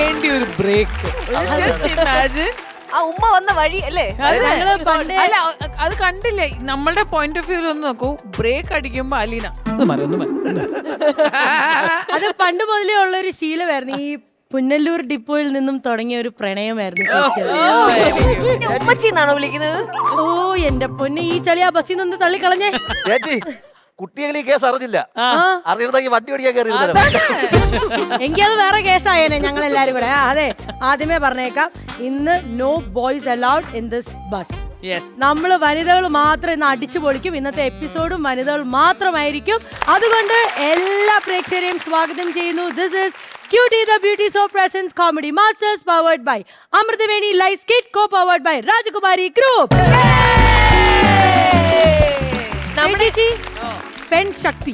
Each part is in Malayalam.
വേണ്ടി ഒരു ബ്രേക്ക്. ആ ഉമ്മ വന്ന വഴി അല്ലേ? അല്ല അത് കണ്ടില്ലേ, നമ്മളുടെ പോയിന്റ് ഓഫ് വ്യൂ ഒന്ന് നോക്കൂ. ബ്രേക്ക് അടിക്കുമ്പോ അലീന അത് പണ്ട് മുതലേ ഉള്ള ഒരു ശീലമായിരുന്നു. ഈ പുനലൂർ ഡിപ്പോയിൽ നിന്നും തുടങ്ങിയ ഒരു പ്രണയമായിരുന്നു. ഉമ്മച്ചിന്നാണോ വിളിക്കുന്നത്? ഓ എന്റെ പൊന്നെ, ഈ ചളി ആ ബസ്സിൽ നിന്ന് തള്ളിക്കളഞ്ഞേ. കുട്ടികളീ കേസ് അറിഞ്ഞില്ല, അറിയണമെങ്കിൽ വണ്ടി ഓടിക്കാൻ കയറി. എങ്കിൽ അത് വേറെ കേസായേനെ. ഞങ്ങൾ എല്ലാരും കൂടെ അതെ ആദ്യമേ പറഞ്ഞേക്കാം, ഇന്ന് no boys allowed in this bus. നമ്മള് വനിതകൾ മാത്രം ഇന്ന് അടിച്ചു പൊളിക്കും. ഇന്നത്തെ എപ്പിസോഡും വനിതകൾ മാത്രമായിരിക്കും. അതുകൊണ്ട് എല്ലാ പ്രേക്ഷകരെയും സ്വാഗതം ചെയ്യുന്നു. This is Cutie the Beauty Soap Presents Comedy Masters powered by Amrithaveni Light Skit co-powered by Rajakumari Group. ചേച്ചി പെൺ ശക്തി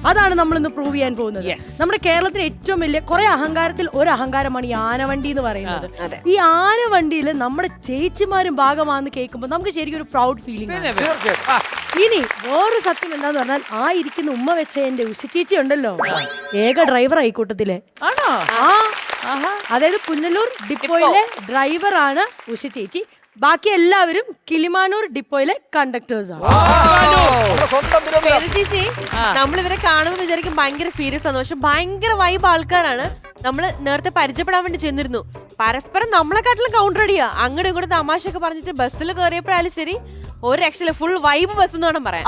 അതാണ് നമ്മൾ ഇന്ന് പ്രൂവ് ചെയ്യാൻ പോകുന്നത്. നമ്മുടെ കേരളത്തിലെ ഏറ്റവും വലിയ കുറെ അഹങ്കാരത്തിൽ ഒരു അഹങ്കാരമാണ് ഈ ആനവണ്ടി എന്ന് പറയുന്നത്. ഈ ആനവണ്ടിയിൽ നമ്മുടെ ചേച്ചിമാരും ഭാഗമാണെന്ന് കേൾക്കുമ്പോൾ നമുക്ക് ശരിക്കും ഒരു പ്രൗഡ് ഫീലിംഗ്. ഇനി വേറൊരു സത്യം എന്താന്ന് പറഞ്ഞാൽ, ആ ഇരിക്കുന്ന ഉമ്മ വെച്ച എന്റെ ഉഷചേച്ചി ഉണ്ടല്ലോ, ഏക ഡ്രൈവർ ആയിക്കൂട്ടത്തിലെ. അതായത് പുനലൂർ ഡിപ്പോയിലെ ഡ്രൈവറാണ് ഉഷചേച്ചി. ബാക്കി എല്ലാവരും കിളിമാനൂർ ഡിപ്പോയിലെ കണ്ടക്ടേഴ്സ് ആണ്. ചേച്ചി നമ്മളിവരെ കാണുമ്പോൾ വിചാരിക്കും ഭയങ്കര സീരിയസ് ആണ്, പക്ഷെ ഭയങ്കര വൈബ് ആൾക്കാരാണ്. നമ്മള് നേരത്തെ പരിചയപ്പെടാൻ വേണ്ടി ചെന്നിരുന്നു. പരസ്പരം നമ്മളെക്കാട്ടിലും കൗണ്ടർ അടിയാ. അങ്ങോട്ടും ഇങ്ങോട്ടും തമാശയൊക്കെ പറഞ്ഞിട്ട് ബസ്സിൽ കയറിയപ്പോഴായാലും ശരി, ഒരു രക്ഷയില്ല. ഫുൾ വൈബ് ബസ് എന്ന് വേണം പറയാൻ.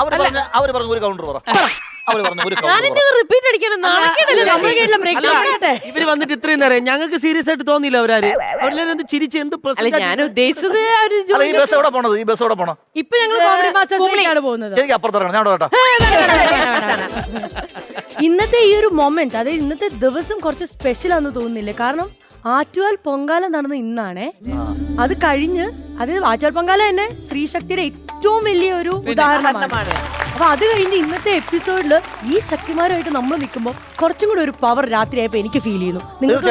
റിപ്പീറ്റ് അടിക്കണം. ഇവര് വന്നിട്ട് ഇത്രയും നേരം ഞങ്ങൾക്ക് സീരിയസ് ആയിട്ട് തോന്നിയില്ല. അവരെല്ലാരും ചിരിച്ച് എന്ത് ഞാൻ ഉദ്ദേശിച്ചത് ഇപ്പൊ ഞങ്ങൾ കോമഡി മാസ്റ്റേഴ്സിലേക്കാണ് പോകുന്നത്. ഇന്നത്തെ ഈ ഒരു മൊമെന്റ്, അതായത് ഇന്നത്തെ ദിവസം കുറച്ച് സ്പെഷ്യൽ ആണെന്ന് തോന്നുന്നില്ലേ? കാരണം ആറ്റുകാൽ പൊങ്കാല നടന്ന ഇന്നാണേ. അത് കഴിഞ്ഞ്, അതായത് ആറ്റുകാൽ പൊങ്കാല തന്നെ സ്ത്രീശക്തിയുടെ ഏറ്റവും വലിയ ഒരു ഉദാഹരണമാണ്. അപ്പൊ അത് കഴിഞ്ഞ് ഇന്നത്തെ എപ്പിസോഡില് ഈ ശക്തിമാരുമായിട്ട് നമ്മൾ നിൽക്കുമ്പോൾ കുറച്ചും കൂടി ഒരു പവർ രാത്രിയായപ്പോ എനിക്ക് ഫീൽ ചെയ്യുന്നു. നിങ്ങൾക്ക്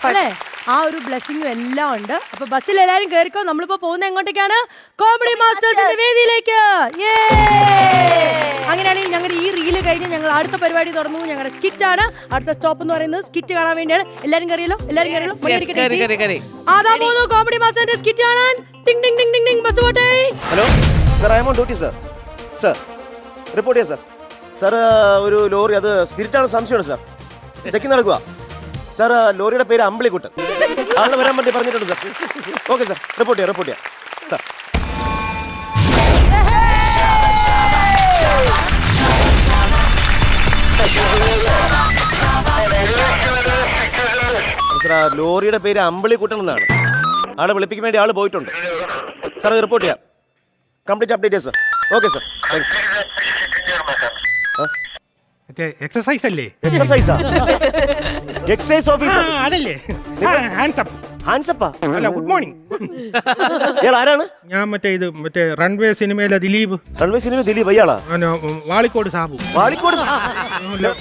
അല്ലേ? ആ ഒരു ബ്ലെസ്സിങ്ങും എല്ലാം ഉണ്ട്. അപ്പൊ ബസ്സിൽ എല്ലാരും കേറിക്കോ. നമ്മളിപ്പോ പോകുന്ന എങ്ങോട്ടേക്കാണ്? കോമഡി മാസ്റ്റേഴ്സിന്റെ വേദിയിലേക്ക്. അങ്ങനെയാണെങ്കിൽ ഞങ്ങളുടെ ഈ റീല് കഴിഞ്ഞ് ഞങ്ങൾ അടുത്ത പരിപാടി തുറന്നു. ഞങ്ങളുടെ സ്കിറ്റ് ആണ് അടുത്ത സ്റ്റോപ്പ് എന്ന് പറയുന്നത്. സ്കിറ്റ് കാണാൻ വേണ്ടിയാണ്. എല്ലാരും കയറിയല്ലോ, എല്ലാരും കയറിയല്ലോ. അതാ പോകുന്നു കോമഡി മാസ്റ്റേഴ്സിന്റെ സ്കിറ്റ് കാണാൻ. ടിങ് ടിങ് ടിങ് ടിങ് ടിങ് ബസ് പോട്ടെ. Hello sir, I am on duty sir. Sir report ചെയ്യാം സർ. സർ ഒരു ലോറി, അത് സ്പിരിറ്റാണ് സംശയമാണ് സർ. ചെക്കിങ് നടക്കുക സർ. ലോറിയുടെ പേര് അമ്പിളിക്കുട്ടൻ. ആളെ വരാൻ വേണ്ടി പറഞ്ഞിട്ടുണ്ട് സർ. ഓക്കെ സർ, റിപ്പോർട്ട് ചെയ്യാം സർ. സർ ലോറിയുടെ പേര് അമ്പിളിക്കുട്ടൻ എന്നാണ്. ആളെ വിളിപ്പിക്കാൻ വേണ്ടി ആള് പോയിട്ടുണ്ട് സാർ. റിപ്പോർട്ട് ചെയ്യാം. Complete update sir. Okay sir. Exercise അല്ലേ? എക്സസൈസാ? എക്സൈസ് ഓഫീസർ അതല്ലേ? ഹാൻസപ്പാ? അല്ല, ഗുഡ് മോർണിംഗ്. ഇയാൾ ആരാണ്? ഞാൻ മറ്റേ റൺവേ സിനിമയിലെ ദിലീപ്. റൺവേ സിനിമ ദിലീപ് അയാളാ? വാളിക്കോട് സാബു. വാളിക്കോട്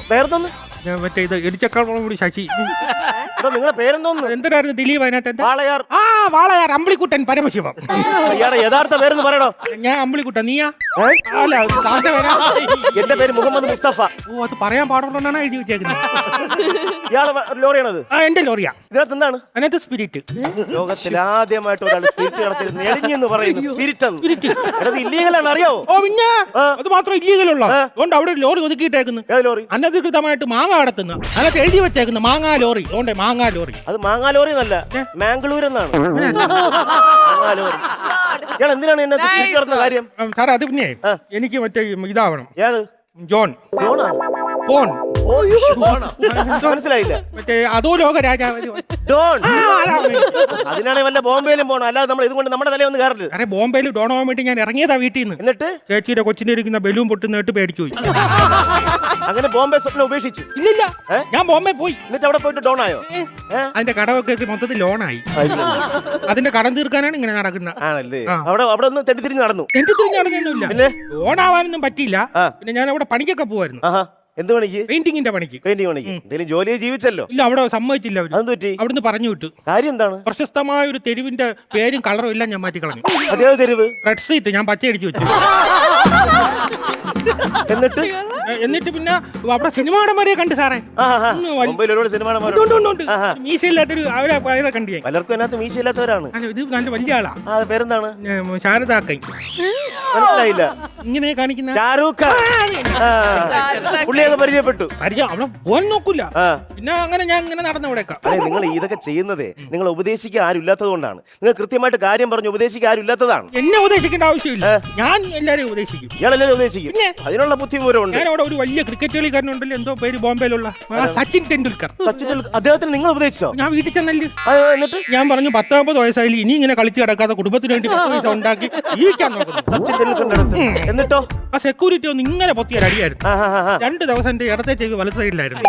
പേരെന്തോന്ന്? മറ്റേ ഇടിച്ചക്കളും കൂടി ശശി. നിങ്ങളുടെ പേരെന്തോന്ന്? എന്തിനായിരുന്നു ദിലീപ് അതിനകത്ത്? വാളയാർ. വാളയാർ അമ്പിളിക്കുട്ടൻ പരമശിവം. ഇയാളുടെ യഥാർത്ഥ പേരെന്ന് പറയണോ? ഞാൻ അമ്പിളിക്കുട്ടൻ. നീയാ? അല്ല, എന്റെ പേര് മുഹമ്മദ് മുസ്തഫ. ഓ, അത് പറയാൻ പാടുള്ളതാണ് എഴുതി വെച്ചേക്കുന്നത്. ഇയാളെ ലോറിയാണത്? എന്റെ ലോറിയാ. ഇതിനകത്ത് എന്താണ്? അതിനകത്ത് സ്പിരിറ്റ്. ലോകത്തിൽ ആദ്യമായിട്ട് ഒരാൾ സ്പിരിറ്റ് കടത്തിരുന്ന് എളിഞ്ഞെന്ന് പറയുന്നു. സ്പിരിറ്റ് ഇല്ലീഗലാണ്, അറിയാവോ? ഓ പിന്നെ അത് മാത്രം ഇല്ലീഗലുള്ള അതുകൊണ്ട് അവിടെ ഒരു ലോറി ഒതുക്കിയിട്ടേക്കുന്നു. ഏത് ലോറി? അനധികൃതമായിട്ട് മാങ്ങ കടത്തുന്നു. അതിനകത്ത് എഴുതി വെച്ചേക്കുന്നു മാങ്ങാ ലോറി. അതുകൊണ്ട് മാങ്ങാ ലോറി. അത് മാങ്ങാ ലോറി എന്നല്ല, മാംഗ്ലൂർ എന്നാണ് മാങ്ങാ ലോറി. ഇയാൾ എന്തിനാണ് എന്നെ നടത്തുന്ന കാര്യം? സാറേ അത് പിന്നെ എനിക്ക് മറ്റേ ഇതാവണം. ഏത്? ജോൺ. പോൺ. മനസ്സിലായില്ല. മറ്റേ അതോ ലോക രാജാവ് ഡോൺ. അതിനാണ് വല്ല ബോംബെയിലും പോകണം, അല്ലാതെ നമ്മൾ ഇതുകൊണ്ട് നമ്മുടെ തലയിൽ ഒന്ന് കയറില്ല. അരെ ബോംബെയിൽ ഡോൺ ആവാൻ വേണ്ടി ഞാൻ ഇറങ്ങിയതാ വീട്ടിൽ നിന്ന്. എന്നിട്ട് ചേച്ചിയുടെ കൊച്ചിന്റെ ഇരിക്കുന്ന ബലൂൺ പൊട്ടുന്നിട്ട് പേടിച്ചു പോയി. അങ്ങനെ ബോംബെ സ്വപ്നം ഉപേക്ഷിച്ചു? ഇല്ലില്ല, ഞാൻ ബോംബെ പോയി. എന്നിട്ട് അവിടെ പോയിട്ട് ഡോൺ ആയോ? അതിന്റെ കടമൊക്കെ മൊത്തത്തിൽ ലോണായി. അതിന്റെ കടം തീർക്കാനാണ് ഇങ്ങനെ നടക്കുന്നത്. ആണല്ലേ? അവിടെ ഒന്ന് തെറ്റിത്തിരിഞ്ഞ് നടന്നു. തെറ്റിത്തിരിഞ്ഞ് നടന്നില്ല. പിന്നെ ലോണാവാനൊന്നും പറ്റിയില്ല. പിന്നെ ഞാൻ അവിടെ പണിക്കൊക്കെ പോവായിരുന്നു. എന്ത് പണിക്ക്? പെയിന്റിങ്ങിന്റെ പണിക്ക്. പെയിന്റിംഗ് പണിക്ക്. എന്തെങ്കിലും ജോലിയെ ജീവിച്ചല്ലോ? ഇല്ല, അവിടെ സമ്മതിച്ചില്ല അവര്. അതെന്ത് പറ്റി? അവിടുന്ന് പറഞ്ഞു വിട്ടു. കാര്യം എന്താണ്? പ്രശസ്തമായ ഒരു തെരുവിന്റെ പേരും കളറും എല്ലാം ഞാൻ മാറ്റി കളഞ്ഞു. അതേ തെരുവ്? റെഡ് സ്ട്രീറ്റ് ഞാൻ പച്ച അടിച്ചു വെച്ചു. എന്നിട്ട് എന്നിട്ട് പിന്നെ അവിടെ സിനിമാടന്മാരെ കണ്ടു സാറേ. മുംബൈയിൽ ഒരുപാട് സിനിമ ഉണ്ട്. മീശയില്ലാത്തൊരു അവരെ കണ്ടു ഞാൻ. പലർക്കും അതിനകത്ത് മീശയില്ലാത്തവരാണ്. അല്ല, ഇത് നല്ല വലിയ ആളാ. പേരെന്താണ്? ശാരദാക്കൈ. മനസ്സിലായില്ല. ഇങ്ങനെ കാണിക്കുന്ന ഷാരൂഖ് ഖാൻ. പുള്ളിയൊക്കെ പരിചയപ്പെട്ടു. അവിടെ പോകാൻ നോക്കൂല. പിന്നെ അങ്ങനെ ഞാൻ ഇങ്ങനെ നടന്നവിടേക്കാം. അതെ, നിങ്ങൾ ഇതൊക്കെ ചെയ്യുന്നതേ നിങ്ങൾ ഉപദേശിക്കാൻ ആരും ഇല്ലാത്തത് കൊണ്ടാണ്. നിങ്ങൾ കൃത്യമായിട്ട് കാര്യം പറഞ്ഞ് ഉപദേശിക്കാൻ ആരും ഇല്ലാത്തതാണ്. എന്നെ ഉപദേശിക്കേണ്ട ആവശ്യമില്ല, ഞാൻ എല്ലാരെയും ഉപദേശിക്കും. ഇയാളെല്ലാരും ഉപദേശിക്കും. അതിനുള്ള ബുദ്ധിമുട്ടുണ്ട്. ഞാൻ അവിടെ ഒരു വലിയ ക്രിക്കറ്റ് കളിക്കാരനുണ്ടല്ലോ, എന്തോ പേര്, ബോംബെയിലുള്ള സച്ചിൻ തെണ്ടുൽക്കർ. അദ്ദേഹത്തിന് നിങ്ങൾ ഉപദേശിച്ചോ? ഞാൻ വീട്ടിൽ ചെന്നല്ലേ, എന്നിട്ട് ഞാൻ പറഞ്ഞു 19 വയസ്സായി ഇനി ഇങ്ങനെ കളിച്ച് കിടക്കാതെ കുടുംബത്തിന് വേണ്ടി 10 പൈസ ഉണ്ടാക്കി ജീവിക്കാൻ നോക്കുന്നു. സച്ചിൻ ടെണ്ടുൽക്കറിന്റെ അടുത്ത്. എന്നിട്ടോ ആ സെക്യൂരിറ്റി ഒന്ന് ഇങ്ങനെ പൊത്തിയ അടിയായിരുന്നു. 2 ദിവസം എന്റെ ഇടത്തെ ചെവി വലത് സൈഡിലായിരുന്നു.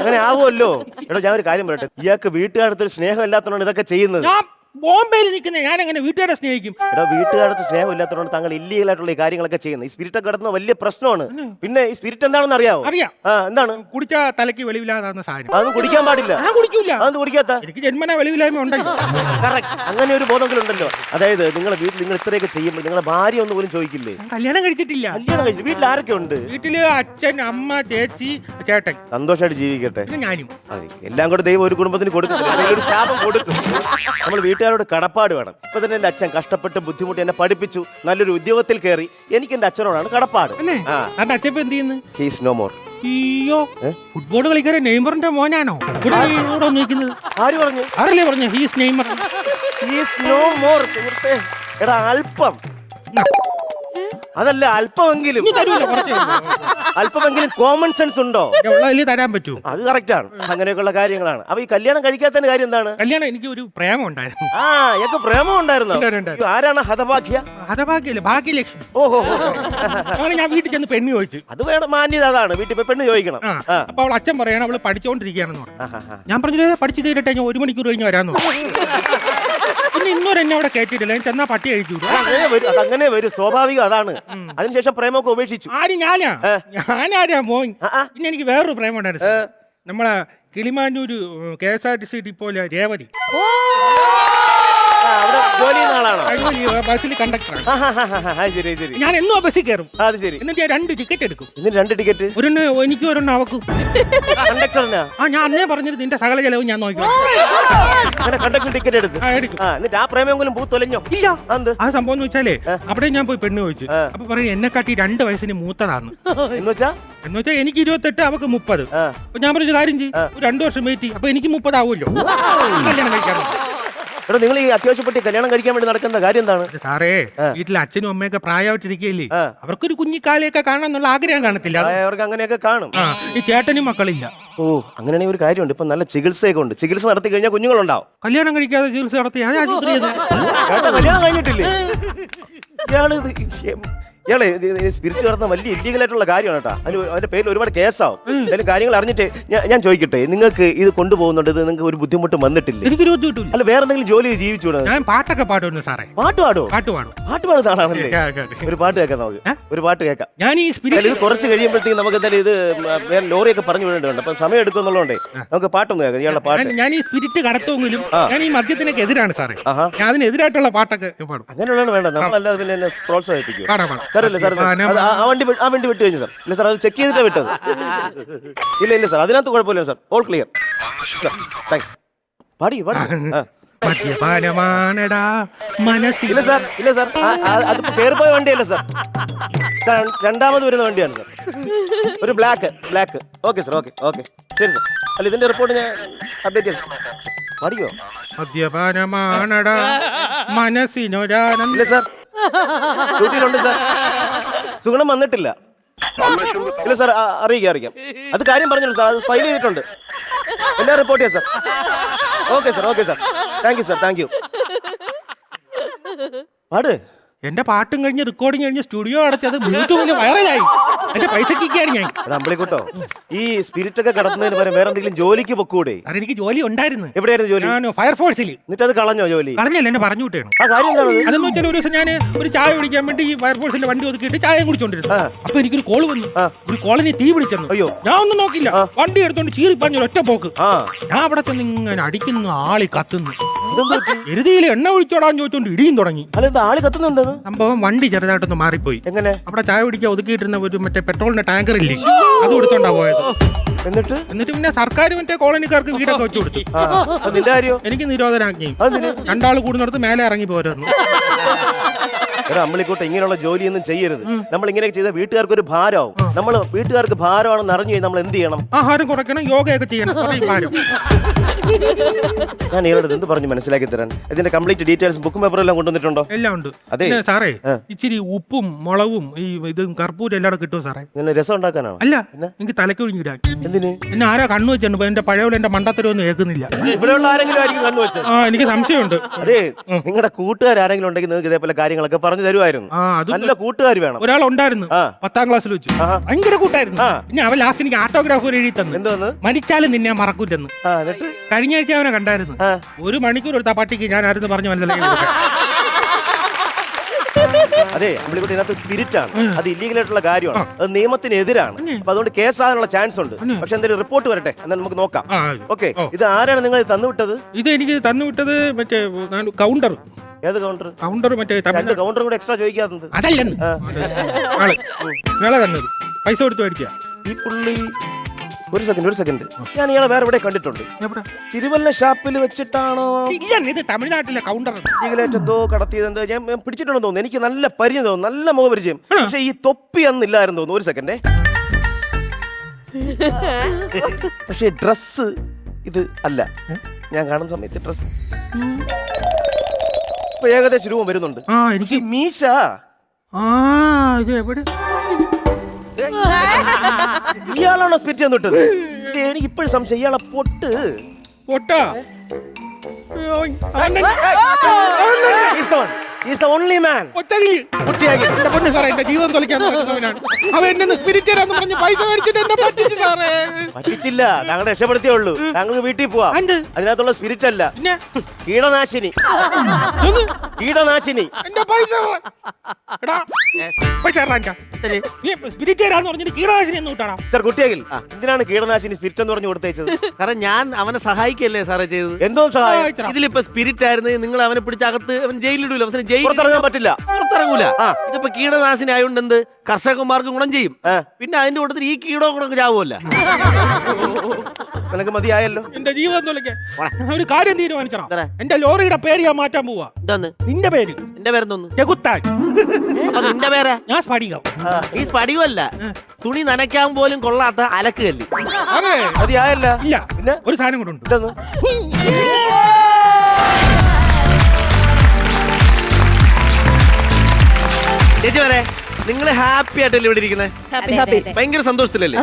അങ്ങനെ ആവുമല്ലോ. എടോ, ഞാൻ ഒരു കാര്യം പറയട്ടെ, ഇയാൾക്ക് വീട്ടുകാരത്തിൽ സ്നേഹം ഇല്ലാത്തതുകൊണ്ട് ഇതൊക്കെ ചെയ്യുന്നത്. ഞാൻ ബോംബെയിൽ നിൽക്കുന്ന ഞാൻ എങ്ങനെ വീട്ടുകാരെ സ്നേഹിക്കും? എടാ, വീട്ടുകാരത്ത് സ്നേഹം ഇല്ലാത്തതുകൊണ്ട് താങ്കൾ ഇല്ലീഗൽ ആയിട്ടുള്ള ഈ കാര്യങ്ങളൊക്കെ ചെയ്യുന്നത്. ഈ സ്പിരിറ്റ് ഒക്കെ കിടന്ന വലിയ പ്രശ്നമാണ്. പിന്നെ ഈ സ്പിരിറ്റ് എന്താണെന്ന് അറിയാവോ? അറിയാം. എന്താണ്? കുടിച്ച തലയ്ക്ക് വെളിവില്ലാതാകുന്ന സാധനം. അതൊന്നും കുടിക്കാൻ പാടില്ല. ഞാൻ കുടിക്കൂല. അതൊന്നും കുടിക്കാത്ത? എനിക്ക് ജന്മന വെളിവില്ലായ്മ ഉണ്ടല്ലോ. കറക്റ്റ്. അങ്ങനെ ഒരു ബോധങ്ങളുണ്ടല്ലോ. അതായത് നിങ്ങളുടെ വീട്ടിൽ നിങ്ങൾ ഇത്രയൊക്കെ ചെയ്യുമ്പോൾ നിങ്ങളുടെ ഭാര്യ ഒന്ന് പോലും ചോദിക്കില്ലേ? കല്യാണം കഴിച്ചിട്ടില്ല. കല്യാണം കഴിച്ചു. വീട്ടിൽ ആരൊക്കെ ഉണ്ട്? വീട്ടില് അച്ഛൻ, അമ്മ, ചേച്ചി, ചേട്ടൻ. സന്തോഷമായിട്ട് ജീവിക്കട്ടെ. പിന്നെ ഞാനും. അതെ, എല്ലാം കൂടെ ദൈവം ഒരു കുടുംബത്തിന് കൊടുക്കും. ഒരു ശാപം കൊടുക്കും. നമ്മൾ വീട്ടുകാരോട് കടപ്പാട് വേണം. ഇപ്പൊ തന്നെ എന്റെ അച്ഛൻ കഷ്ടപ്പെട്ട് ബുദ്ധിമുട്ടി എന്നെ പഠിപ്പിച്ചു, നല്ലൊരു ഉദ്യോഗത്തിൽ കയറി. എനിക്ക് എന്റെ അച്ഛനോടാണ് കടപ്പാട്. അച്ഛൻ എന്ത് ചെയ്യുന്നു? He's no more. അയ്യോ, ഫുട്ബോൾ കളിക്കാരൻ നെയ്മറിന്റെ മോനാണോ ഇവിടെ നിൽക്കുന്നത്? ആര് പറഞ്ഞു? ആരല്ലേ പറഞ്ഞു he's Neymar? He's no more. സുഹൃത്തേ, എടാ, അല്പം അതല്ല, അല്പമെങ്കിലും അല്പമെങ്കിലും കോമൺ സെൻസ് ഉണ്ടോ? തരാൻ പറ്റൂ. അത് കറക്റ്റ് ആണ്. അങ്ങനെയൊക്കെയുള്ള കാര്യങ്ങളാണ്. അപ്പൊ ഈ കല്യാണം കഴിക്കാത്തതിന്റെ കാര്യം എന്താണ്? കല്യാണം എനിക്ക് ഒരു പ്രേമം ഉണ്ടായിരുന്നു. എനിക്ക് പ്രേമം ഉണ്ടായിരുന്നോ? ആരാണ് ഹതഭാഗ്യ? ഹതഭാഗ്യല്ലേ, ഭാഗ്യലക്ഷ്മി. ഓഹോ. അങ്ങനെ ഞാൻ വീട്ടിൽ ചെന്ന് പെണ്ണ് ചോദിച്ചു. അത് വേണം, മാന്യത അതാണ്. വീട്ടിൽ പോയി പെണ്ണ് ചോദിക്കണം. അപ്പൊ അവൾ അച്ഛൻ പറയണം അവള് പഠിച്ചോണ്ടിരിക്കുകയാണെന്ന് പറഞ്ഞു. ഞാൻ പറഞ്ഞു പഠിച്ചു തീരട്ടെ, ഞാൻ 1 മണിക്കൂർ കഴിഞ്ഞ് വരാന്ന് പറഞ്ഞു. പിന്നെ ഇന്നൊരു എന്നെ അവിടെ കയറ്റിയിട്ടില്ല. ഞാൻ ചെന്നാ പട്ടി കഴിച്ചു. അതങ്ങനെ വരും, സ്വാഭാവികം അതാണ്. അതിനുശേഷം പ്രേമമൊക്കെ ഉപേക്ഷിച്ചു. ഞാനാരാ മോൻ? പിന്നെ എനിക്ക് വേറൊരു പ്രേമം ഉണ്ടായിരുന്നു. നമ്മളെ കിളിമാനൂര് KSRTC ഡിപ്പോയിലെ രേവതി. ബസ്സിൽ കണ്ടക്ടറാണ്. ഞാൻ എന്നും ബസ്സിൽ കയറും. എന്നിട്ട് ഞാൻ 2 ടിക്കറ്റ് എടുക്കും. 2 ടിക്കറ്റ്? ഒരെണ്ണം എനിക്ക്, ഒരെണ്ണം അവക്കും. കണ്ടക്ടറിനാ? ഞാൻ അന്നേ പറഞ്ഞത് നിന്റെ സകല ചെലവും ഞാൻ നോക്കി. കണ്ടക്ടർ ടിക്കറ്റ് എടുക്കും. എന്നിട്ട് ആ പ്രേമെങ്കിലും പൂത്തൊലഞ്ഞോ? ഇല്ല. ആ സംഭവം എന്ന് വെച്ചാലേ അവിടെ ഞാൻ പോയി പെണ്ണ് ചോദിച്ചു. അപ്പൊ പറയും എന്നെക്കാട്ടി 2 വയസ്സിന് മൂത്തതാണ്. എന്ന് വെച്ചാൽ എനിക്ക് 28, അവക്ക് 30. അപ്പൊ ഞാൻ പറഞ്ഞ കാര്യം ചെയ്യും, 2 വർഷം വെയിറ്റ് ചെയ്യും. അപ്പൊ എനിക്ക് 30 ആവുമല്ലോ, കല്യാണം കഴിക്കാൻ. എടാ, നിങ്ങൾ ഈ അത്യാവശ്യപ്പെട്ട് കല്യാണം കഴിക്കാൻ വേണ്ടി നടക്കുന്ന കാര്യം എന്താണ്? സാറേ, വീട്ടിലെ അച്ഛനും അമ്മയൊക്കെ പ്രായമായിട്ടിരിക്കുകയല്ലേ, അവർക്കൊരു കുഞ്ഞിക്കാലെയൊക്കെ കാണാൻ എന്നുള്ള ആഗ്രഹം കാണത്തില്ല. അവർക്ക് അങ്ങനെയൊക്കെ കാണും. ഈ ചേട്ടനും മക്കളില്ല. ഓ, അങ്ങനെയാണെങ്കിൽ ഒരു കാര്യമുണ്ട്. ഇപ്പൊ നല്ല ചികിത്സയൊക്കെ ഉണ്ട്. ചികിത്സ നടത്തി കഴിഞ്ഞാൽ കുഞ്ഞുങ്ങളുണ്ടാവും. കല്യാണം കഴിക്കാതെ ചികിത്സ നടത്തി കല്യാണം കഴിഞ്ഞിട്ടില്ലേ ഇയാളെ? സ്പിരിറ്റ് നടത്തുന്ന വലിയ ഇല്ലീഗൽ ആയിട്ടുള്ള കാര്യമാണ് കേട്ടോ. അതിന്റെ പേരിൽ ഒരുപാട് കേസാവും. എന്തായാലും കാര്യങ്ങൾ അറിഞ്ഞിട്ട് ഞാൻ ചോദിക്കട്ടെ, നിങ്ങൾക്ക് ഇത് കൊണ്ടുപോകുന്നുണ്ട്, ഇത് നിങ്ങൾക്ക് ഒരു ബുദ്ധിമുട്ടും വന്നിട്ടില്ലേ? അല്ല, വേറെ എന്തെങ്കിലും ജോലി ജീവിച്ചൂടെ? ഞാൻ പാട്ടൊക്കെ പാടുന്നു സാറേ. പാട്ട് പാടുമോ? പാട്ട് പാടും. പാട്ട് പാടുന്നതാണല്ലേ? ഒരു പാട്ട് കേൾക്കാം നമുക്ക്. ഒരു പാട്ട് കേൾക്കാം. ഞാൻ ഈ സ്പിരിറ്റ് ഇത് കുറച്ച് കഴിയുമ്പോഴത്തേക്ക് നമുക്ക് എന്തായാലും ഇത് ലോറിയൊക്കെ പറഞ്ഞു വിടേണ്ടതുണ്ട്. അപ്പൊ സമയം എടുക്കുന്നുള്ളതുകൊണ്ടേ നമുക്ക് പാട്ടൊന്നും കേൾക്കാം. ഇയാളുടെ പാട്ട്. ഞാൻ ഈ സ്പിരിറ്റ് കടത്തുമെങ്കിലും ഞാൻ ഈ മദ്യത്തിനൊക്കെ എതിരാണ് സാറേ. ഞാൻ അതിനെതിരായിട്ടുള്ള പാട്ടൊക്കെ പാടും. അങ്ങനെയുള്ളതാണ് വേണ്ടത്. നമ്മളല്ലാതെ പിന്നെ പ്രോത്സാഹിപ്പിക്കും. പാടാം. സാറല്ലേ സാർ, ആ വണ്ടി വിട്ടു കഴിഞ്ഞു സാർ? ഇല്ല സാർ, അത് ചെക്ക് ചെയ്തിട്ടാ വിട്ടത്. ഇല്ല സാർ, അതിനകത്ത് കുഴപ്പമില്ല സാർ, ഓൾ ക്ലിയർ. പാടി മദ്യപാനമാണടാ മനസ്സിൽ. ഇല്ല സാർ, അതിപ്പോ കയറിപ്പോയ വണ്ടിയല്ല സാർ, രണ്ടാമത് വരുന്ന വണ്ടിയാണ് സാർ. ഒരു ബ്ലാക്ക്. ഓക്കെ സാർ, ഓക്കെ ശരി സാർ. അല്ല, ഇതിന്റെ റിപ്പോർട്ട് ഞാൻ അപ്ഡേറ്റ് ചെയ്യാം. പാടിക്കോ. മദ്യപാനമാണടാ മനസ്സിനൊരാനന്ദം. ഇല്ല സാർ, ഡ്യൂട്ടിയിലുണ്ട് സാർ. സുഗുണം വന്നിട്ടില്ല. ഇല്ല സാർ, അറിയിക്കാം. അത് കാര്യം പറഞ്ഞല്ലോ സാർ, അത് ഫയൽ ചെയ്തിട്ടുണ്ട്. എല്ലാം റിപ്പോർട്ട് ചെയ്യാം sir. Okay sir. Thank you. പാട്. എന്റെ പാട്ടും കഴിഞ്ഞ് റെക്കോർഡിങ് കഴിഞ്ഞ് സ്റ്റുഡിയോ അടച്ചത് ബ്ലൂടൂത്തിന് വൈറലായി. എന്റെ പൈസക്കാണ് ഞാൻ. അമ്പളിക്കൂട്ടോ, ഈ സ്പിരിറ്റ് ഒക്കെ കടത്തുന്നതിന് പകരം വേറെ എന്തെങ്കിലും ജോലിക്ക് പൊക്കൂടെ? എനിക്ക് ജോലി ഉണ്ടായിരുന്നു. എവിടെയായിരുന്നു ജോലി? ഞാൻ ഫയർഫോഴ്സിൽ. എന്നിട്ട് അത് കളഞ്ഞോ ജോലി? കളഞ്ഞല്ല, എന്നെ പറഞ്ഞു വിട്ടേണ്. ആ കാര്യം എന്താണ്? അതെന്ന് വെച്ചാൽ ഒരു ദിവസം ഞാൻ ഒരു ചായ കുടിക്കാൻ വേണ്ടി ഈ ഫയർഫോഴ്സിലെ വണ്ടി ഒതുക്കിയിട്ട് ചായ കുടിച്ചോണ്ടിരുന്നു. അപ്പൊ എനിക്കൊരു കോള് വന്നു, ഒരു കോളനി തീ പിടിച്ചെന്നു. അയ്യോ, ഞാൻ ഒന്നും നോക്കില്ല, വണ്ടി എടുത്തോണ്ട് ചീറിപ്പാഞ്ഞൊരു ഒറ്റ പോക്ക്. ഞാൻ അവിടെ ചെന്ന് ഇങ്ങനെ അടിക്കുന്നു, ആളി കത്തുന്നു. എരുതിയിൽ എണ്ണ ഒഴിച്ചോടാന്ന് ചോദിച്ചോണ്ട് ഇടിയും തുടങ്ങി. അതെന്താ ആള് കത്തുന്നുണ്ടെന്ന്? സംഭവം വണ്ടി ചെറുതായിട്ടൊന്ന് മാറിപ്പോയി. എങ്ങനെ? അവിടെ ചായ കുടിക്കാൻ ഒതുക്കിയിട്ടിരുന്ന ഒരു മറ്റേ പെട്രോളിന്റെ ടാങ്കർ ഇല്ലേ, അത് കൊടുത്തോണ്ടാ പോയത്. എന്നിട്ട് പിന്നെ സർക്കാർ മറ്റേ കോളനിക്കാർക്ക് വീടൊക്കെ വെച്ചു കൊടുത്തു. നിന്റെ കാര്യം? എനിക്ക് നിരോധനാജ്ഞ. രണ്ടാൾ കൂടുന്നിടത്ത് മേലെ ഇറങ്ങി പോരുന്നു. അമ്മളിക്കൂട്ട് ഇങ്ങനെയുള്ള ജോലിയൊന്നും ചെയ്യരുത്. നമ്മൾ ഇങ്ങനെ ചെയ്ത വീട്ടുകാർക്ക് ഒരു ഭാരമാവും. നമ്മൾ വീട്ടുകാർക്ക് ഭാരമാണെന്ന് അറിഞ്ഞു കഴിഞ്ഞാൽ നമ്മൾ എന്ത് ചെയ്യണം? ആഹാരം കുറയ്ക്കണം, യോഗയൊക്കെ ചെയ്യണം. ഭാരം ഞാൻ ഇയാളോട് എന്ത് പറഞ്ഞു മനസ്സിലാക്കി തരാൻ? ഇതിന്റെ കംപ്ലീറ്റ് ഡീറ്റെയിൽസ് ബുക്കും പേപ്പറും എല്ലാം കൊണ്ടുവന്നിട്ടുണ്ടോ? എല്ലാം ഉണ്ട്. അതെ സാറേ, ഇച്ചിരി ഉപ്പും മുളകും ഈ ഇതും കർപ്പൂരം എല്ലാം കിട്ടുമോ സാറേ? രസം ഉണ്ടാക്കാനാണോ? അല്ല, എനിക്ക് തലക്ക് ഒഴിഞ്ഞിടാൻ. എന്തിന്? എന്നെ ആരാ കണ്ണു വെച്ചിട്ടുണ്ട്? എന്റെ പഴയ എന്റെ മണ്ടത്തരമൊന്നും കേൾക്കുന്നില്ല. ഇവിടെയുള്ള ആരെങ്കിലും ആയിരിക്കും കണ്ണു വെച്ചത്? എനിക്ക് സംശയമുണ്ട്. അതെ, നിങ്ങളുടെ കൂട്ടുകാർ ആരെങ്കിലും ഉണ്ടെങ്കിൽ നിങ്ങൾക്ക് ഇതേപോലെ കാര്യങ്ങളൊക്കെ പറഞ്ഞു തരുമായിരുന്നു. നല്ല കൂട്ടുകാർ വേണം. ഒരാളുണ്ടായിരുന്നു 10ാം ക്ലാസ്സിൽ വെച്ച്, ഭയങ്കര കൂട്ടായിരുന്നു. പിന്നെ അവൻ ലാസ്റ്റ് എനിക്ക് ഓട്ടോഗ്രാഫ് എഴുതി തന്നു. എന്തോന്ന്? മരിച്ചാലും നിന്നെ മറക്കൂലെന്ന്. കഴിഞ്ഞ ആഴ്ച അവനെ കണ്ടായിരുന്നു. 1 മണിക്കൂർ എടുത്ത പട്ടിക്ക് ഞാൻ ആരെന്ന് പറഞ്ഞു മനസ്സിലായി. അതെ, നമ്മളിവിടെ ഇതിനകത്ത് സ്പിരിറ്റ് ആണ്. അത് ഇല്ലീഗൽ ആയിട്ടുള്ള കാര്യമാണ്. അത് നിയമത്തിന് എതിരാണ്. അപ്പൊ അതുകൊണ്ട് കേസാകാനുള്ള ചാൻസ് ഉണ്ട്. പക്ഷെ എന്തെങ്കിലും റിപ്പോർട്ട് വരട്ടെ, എന്നാൽ നമുക്ക് നോക്കാം. ഓക്കെ, ഇത് ആരാണ് നിങ്ങൾ തന്നുവിട്ടത്? ഇത് എനിക്ക് തന്നുവിട്ടത് മറ്റേ കൗണ്ടർ. ഏത് കൗണ്ടർ? കൗണ്ടർ മറ്റേ കൗണ്ടർ കൂടെ എക്സ്ട്രാ ചോദിക്കാറുണ്ട്. അതല്ലെന്ന് തന്നത് പൈസ കൊടുത്ത് മേടിക്കുക. ഈ പുള്ളി ഒരു സെക്കൻഡ്, ഞാൻ ഇയാളെ വേറെ എവിടെ കണ്ടിട്ടുണ്ട്. തിരുവല്ല ഷാപ്പിൽ വെച്ചിട്ടാണോ? ഇത് തമിഴ്നാട്ടിലെ കൗണ്ടർ. ലീഗലായിട്ട് എന്തോ കടത്തിയതെന്തോ ഞാൻ പിടിച്ചിട്ടുണ്ടെന്ന് തോന്നുന്നു. എനിക്ക് നല്ല പരിചയം തോന്നുന്നു, നല്ല മുഖപരിചയം. പക്ഷെ ഈ തൊപ്പി അന്നില്ലായിരുന്നു തോന്നുന്നു. ഒരു സെക്കൻഡേ. പക്ഷെ ഡ്രസ് ഇത് അല്ല. ഞാൻ കാണുന്ന സമയത്ത് ഡ്രസ് ഇപ്പൊ ഏകദേശം രൂപം വരുന്നുണ്ട്. എനിക്ക് മീശ ഇത് എവിടെ? ഇയാളാണോ സ്പിരിറ്റ് തന്നിട്ടത്? എനിക്ക് ഇപ്പോഴും സംശയം. ഇയാളെ പൊട്ടാ ജീവൻ തൊളിക്കാൻ അവൻ എന്നെ സ്പിരിറ്റ് പൈസ മേടിച്ചിട്ട് എന്നെ പറ്റിച്ചു സാറേ. പറ്റിച്ചില്ല, താങ്കൾ രക്ഷപ്പെടുത്തിയേ ഉള്ളൂ. താങ്കൾക്ക് വീട്ടിൽ പോവാം. അതിനകത്തുള്ള സ്പിരിറ്റ് അല്ല, കീടനാശിനി. കീടനാശിനി. എന്റെ പൈസ സർ, കുട്ടിയാകിൽ എന്തിനാണ് കീടനാശിനി സ്പിരിറ്റ് എന്ന് പറഞ്ഞു കൊടുത്തേച്ചത്? കാരണം ഞാൻ അവനെ സഹായിക്കല്ലേ സാറേ ചെയ്തത്. എന്തോ സഹായം? ഇതിലിപ്പോ സ്പിരിറ്റ് ആയിരുന്നു, നിങ്ങൾ അവനെ പിടിച്ചകത്ത് അവൻ ജയിലിടൂല. പുറത്തിറങ്ങാൻ പറ്റില്ല, പുറത്തിറങ്ങൂല. ഇതിപ്പോ കീടനാശിനി ആയതുകൊണ്ട് എന്ത് കർഷകന്മാർക്ക് ഗുണം ചെയ്യും. പിന്നെ അതിന്റെ കൂട്ടത്തിൽ ഈ കീടോ ഗുണം ചാവുമല്ല. നിനക്ക് മതിയായല്ലോ. എന്റെ ജീവിതം തൊലക്കാൻ ഒരു കാര്യം തീരുമാനിച്ചോ. എന്റെ ലോറിയുടെ പേര് ഞാൻ മാറ്റാൻ പോവാ. എന്താന്ന്? നിന്റെ പേര്? എന്റെ പേരെന്തോന്ന്? ചെകുത്താൻ. നിന്റെ പേരാ? ഞാൻ സ്ഫടികം. ഈ സ്ഫടികമല്ല, തുണി നനയ്ക്കാൻ പോലും കൊള്ളാത്ത അലക്കുകല്ല്. മതിയായല്ല? ഇല്ല, പിന്നെ ഒരു സാധനം കൂടെ ഉണ്ട്. ചേച്ചി വരെ നിങ്ങൾ ഹാപ്പി ആയിട്ടല്ലേ ഇവിടെ ഇരിക്കുന്നത്? ഭയങ്കര സന്തോഷത്തിലല്ലേ?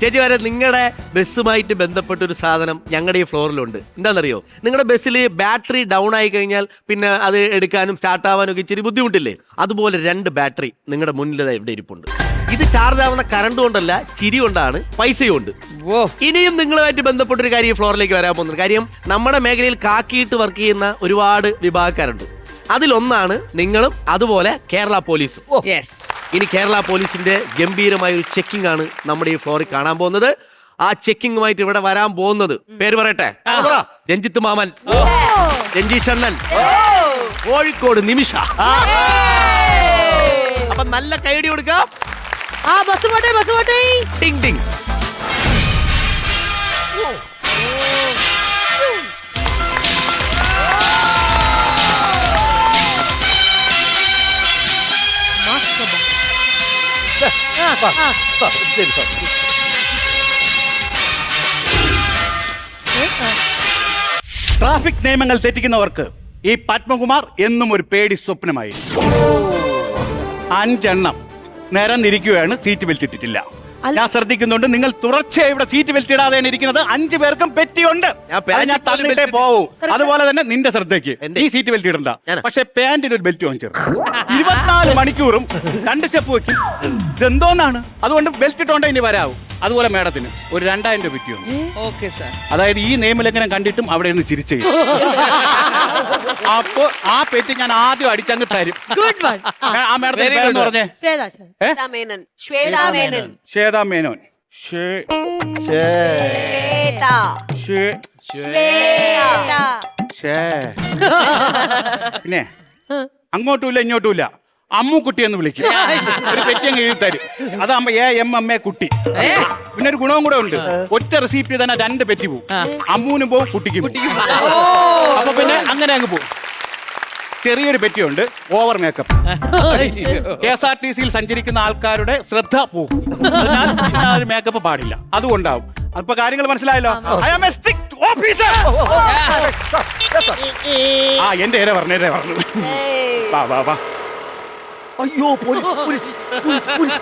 ചേച്ചി വരെ നിങ്ങളുടെ ബസ്സുമായിട്ട് ബന്ധപ്പെട്ട ഒരു സാധനം ഞങ്ങളുടെ ഈ ഫ്ലോറിലുണ്ട്. എന്താണെന്നറിയോ? നിങ്ങളുടെ ബസ്സിൽ ബാറ്ററി ഡൗൺ ആയി കഴിഞ്ഞാൽ പിന്നെ അത് എടുക്കാനും സ്റ്റാർട്ട് ആവാനും ഒക്കെ ഇച്ചിരി ബുദ്ധിമുട്ടില്ലേ? അതുപോലെ 2 ബാറ്ററി നിങ്ങളുടെ മുന്നിൽ ഇവിടെ ഇരിപ്പുണ്ട്. ഇത് ചാർജ് ആവുന്ന കറണ്ട് കൊണ്ടല്ല, ചിരി കൊണ്ടാണ്, പൈസയും ഉണ്ട്. ഇനിയും നിങ്ങളുമായിട്ട് ബന്ധപ്പെട്ടൊരു കാര്യം ഈ ഫ്ലോറിലേക്ക് വരാൻ പോകുന്നത്. കാര്യം നമ്മുടെ മേഖലയിൽ കാക്കിയിട്ട് വർക്ക് ചെയ്യുന്ന ഒരുപാട് വിഭാഗക്കാരുണ്ട്. അതിലൊന്നാണ് നിങ്ങളും, അതുപോലെ കേരള പോലീസും. ഇനി കേരള പോലീസിന്റെ ഗംഭീരമായ ഒരു ചെക്കിംഗ് ആണ് നമ്മുടെ ഈ ഫ്ലോറിൽ കാണാൻ പോകുന്നത്. ആ ചെക്കിങ്ങുമായിട്ട് ഇവിടെ വരാൻ പോകുന്നത്, പേര് പറയട്ടെ, രഞ്ജിത്ത് മാമൻ, രഞ്ജീഷ് അണ്ണൻ, കോഴിക്കോട് നിമിഷ. അപ്പൊ നല്ല കൈയടി കൊടുക്കാം. ടിങ് ടിങ്. ട്രാഫിക് നിയമങ്ങൾ തെറ്റിക്കുന്നവർക്ക് ഈ പത്മകുമാർ എന്നും ഒരു പേടി സ്വപ്നമായി. 5 എണ്ണം നിരന്നിരിക്കുകയാണ്, സീറ്റ് ബെൽറ്റ് ഇട്ടിട്ടില്ല. ഞാൻ ശ്രദ്ധിക്കുന്നുണ്ട്, നിങ്ങൾ തുടർച്ചയായി ഇവിടെ സീറ്റ് ബെൽറ്റ് ഇടാതെ ഇരിക്കുന്നത്. 5 പേർക്കും പെറ്റിയുണ്ട്, ഞാൻ തന്നിട്ടേ പോവൂ. അതുപോലെ തന്നെ നിന്റെ ശ്രദ്ധയ്ക്ക് ഈ സീറ്റ് ബെൽറ്റ് ഇടണ്ട, പക്ഷെ പാന്റിന് ഒരു ബെൽറ്റ് വാങ്ങിച്ചു. 24 മണിക്കൂറും 2 സ്റ്റെപ്പ് വെക്കും. ഇതെന്തോന്നാണ്? അതുകൊണ്ട് ബെൽറ്റ് ഇട്ടോണ്ടേ ഇനി വരാവൂ. അതുപോലെ മേഡത്തിന് ഒരു 2000 രൂപ പെറ്റിയുണ്ട്. അതായത് ഈ നിയമലംഘനം കണ്ടിട്ടും അവിടെ നിന്ന് ചിരിച്ചു. അപ്പൊ ആ പെറ്റി ഞാൻ ആദ്യം അടിച്ചങ്ങ് തരും. ആ മേഡത്തിന് പേരെന്ന് പറഞ്ഞേ? ശ്വേതാ മേനോൻ. പിന്നെ അങ്ങോട്ടുമില്ല ഇങ്ങോട്ടുമില്ല അമ്മുക്കുട്ടി എന്ന് വിളിക്കും. ഒരു പെറ്റി അങ്ങ് എഴുതി തരും. അതാകുമ്പോ AMMA കുട്ടി. പിന്നെ ഒരു ഗുണവും കൂടെ ഉണ്ട്. ഒറ്റ റെസിപ്റ്റ് തന്നെ 2 പെറ്റി പോവും. അമ്മൂനും പോവും കുട്ടിക്കും പോവും. അപ്പൊ പിന്നെ അങ്ങനെ അങ്ങ് പോവും. ചെറിയൊരു പെറ്റിയുണ്ട്, ഓവർ മേക്കപ്പ്. KSRTC-യിൽ സഞ്ചരിക്കുന്ന ആൾക്കാരുടെ ശ്രദ്ധ പോകും. അതിനാൽ പിന്നെ ഒരു മേക്കപ്പ് പാടില്ല, അതുകൊണ്ടാവും. അപ്പൊ കാര്യങ്ങൾ മനസ്സിലായല്ലോ. I am a strict officer. ആ എന്റെ പറഞ്ഞു വാ വാ വാ. അയ്യോ പോലീസ് പോലീസ് പോലീസ്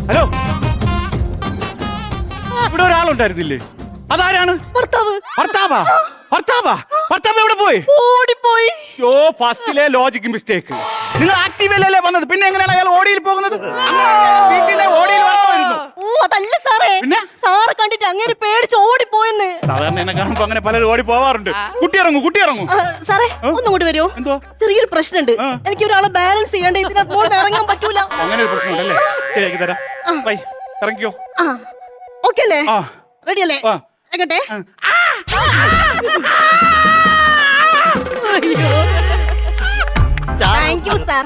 ഹലോ, ഇവിടെ ഒരാളുണ്ടായിരുന്നില്ലേ? അതാരാണ്? ഭർത്താവാ? ഭർത്താവ് എവിടെ പോയി? ഓടിപ്പോയി. യോ, ഫസ്റ്റിലെ ലോജിക് മിസ്റ്റേക്ക്. നിങ്ങൾ ആക്റ്റീവല്ലേ വന്നത്, പിന്നെ എങ്ങനെയാണ് അയാൾ ഓടിയിൽ പോകുന്നത്? ഓടിയിൽ വരണമായിരുന്നു. അതല്ല സാറേ, സാറ് കണ്ടിട്ട് അങ്ങനെ പേടിച്ച് ഓടിപ്പോയെന്ന്. സാധാരണ എന്നെ കാണുമ്പോ അങ്ങനെ പലരും ഓടി പോവാറുണ്ട്. കുട്ടി ഇറങ്ങും. സാറേ ഒന്നും കൂടി വരുമോ? എന്തോ ചെറിയൊരു പ്രശ്നമുണ്ട്. എനിക്ക് ഒരാളെ ബാലൻസ് ചെയ്യേണ്ട, ഇതിനകത്ത് ഇറങ്ങാൻ പറ്റൂല. അങ്ങനെ ഒരു പ്രശ്നമുണ്ടല്ലേ? ശരിയാക്കി തരാം. ബൈ, ഇറങ്ങിക്കോ. ഓക്കെ അല്ലേ? ആ റെഡി അല്ലേ? ഇറങ്ങട്ടെ. Thank you sir.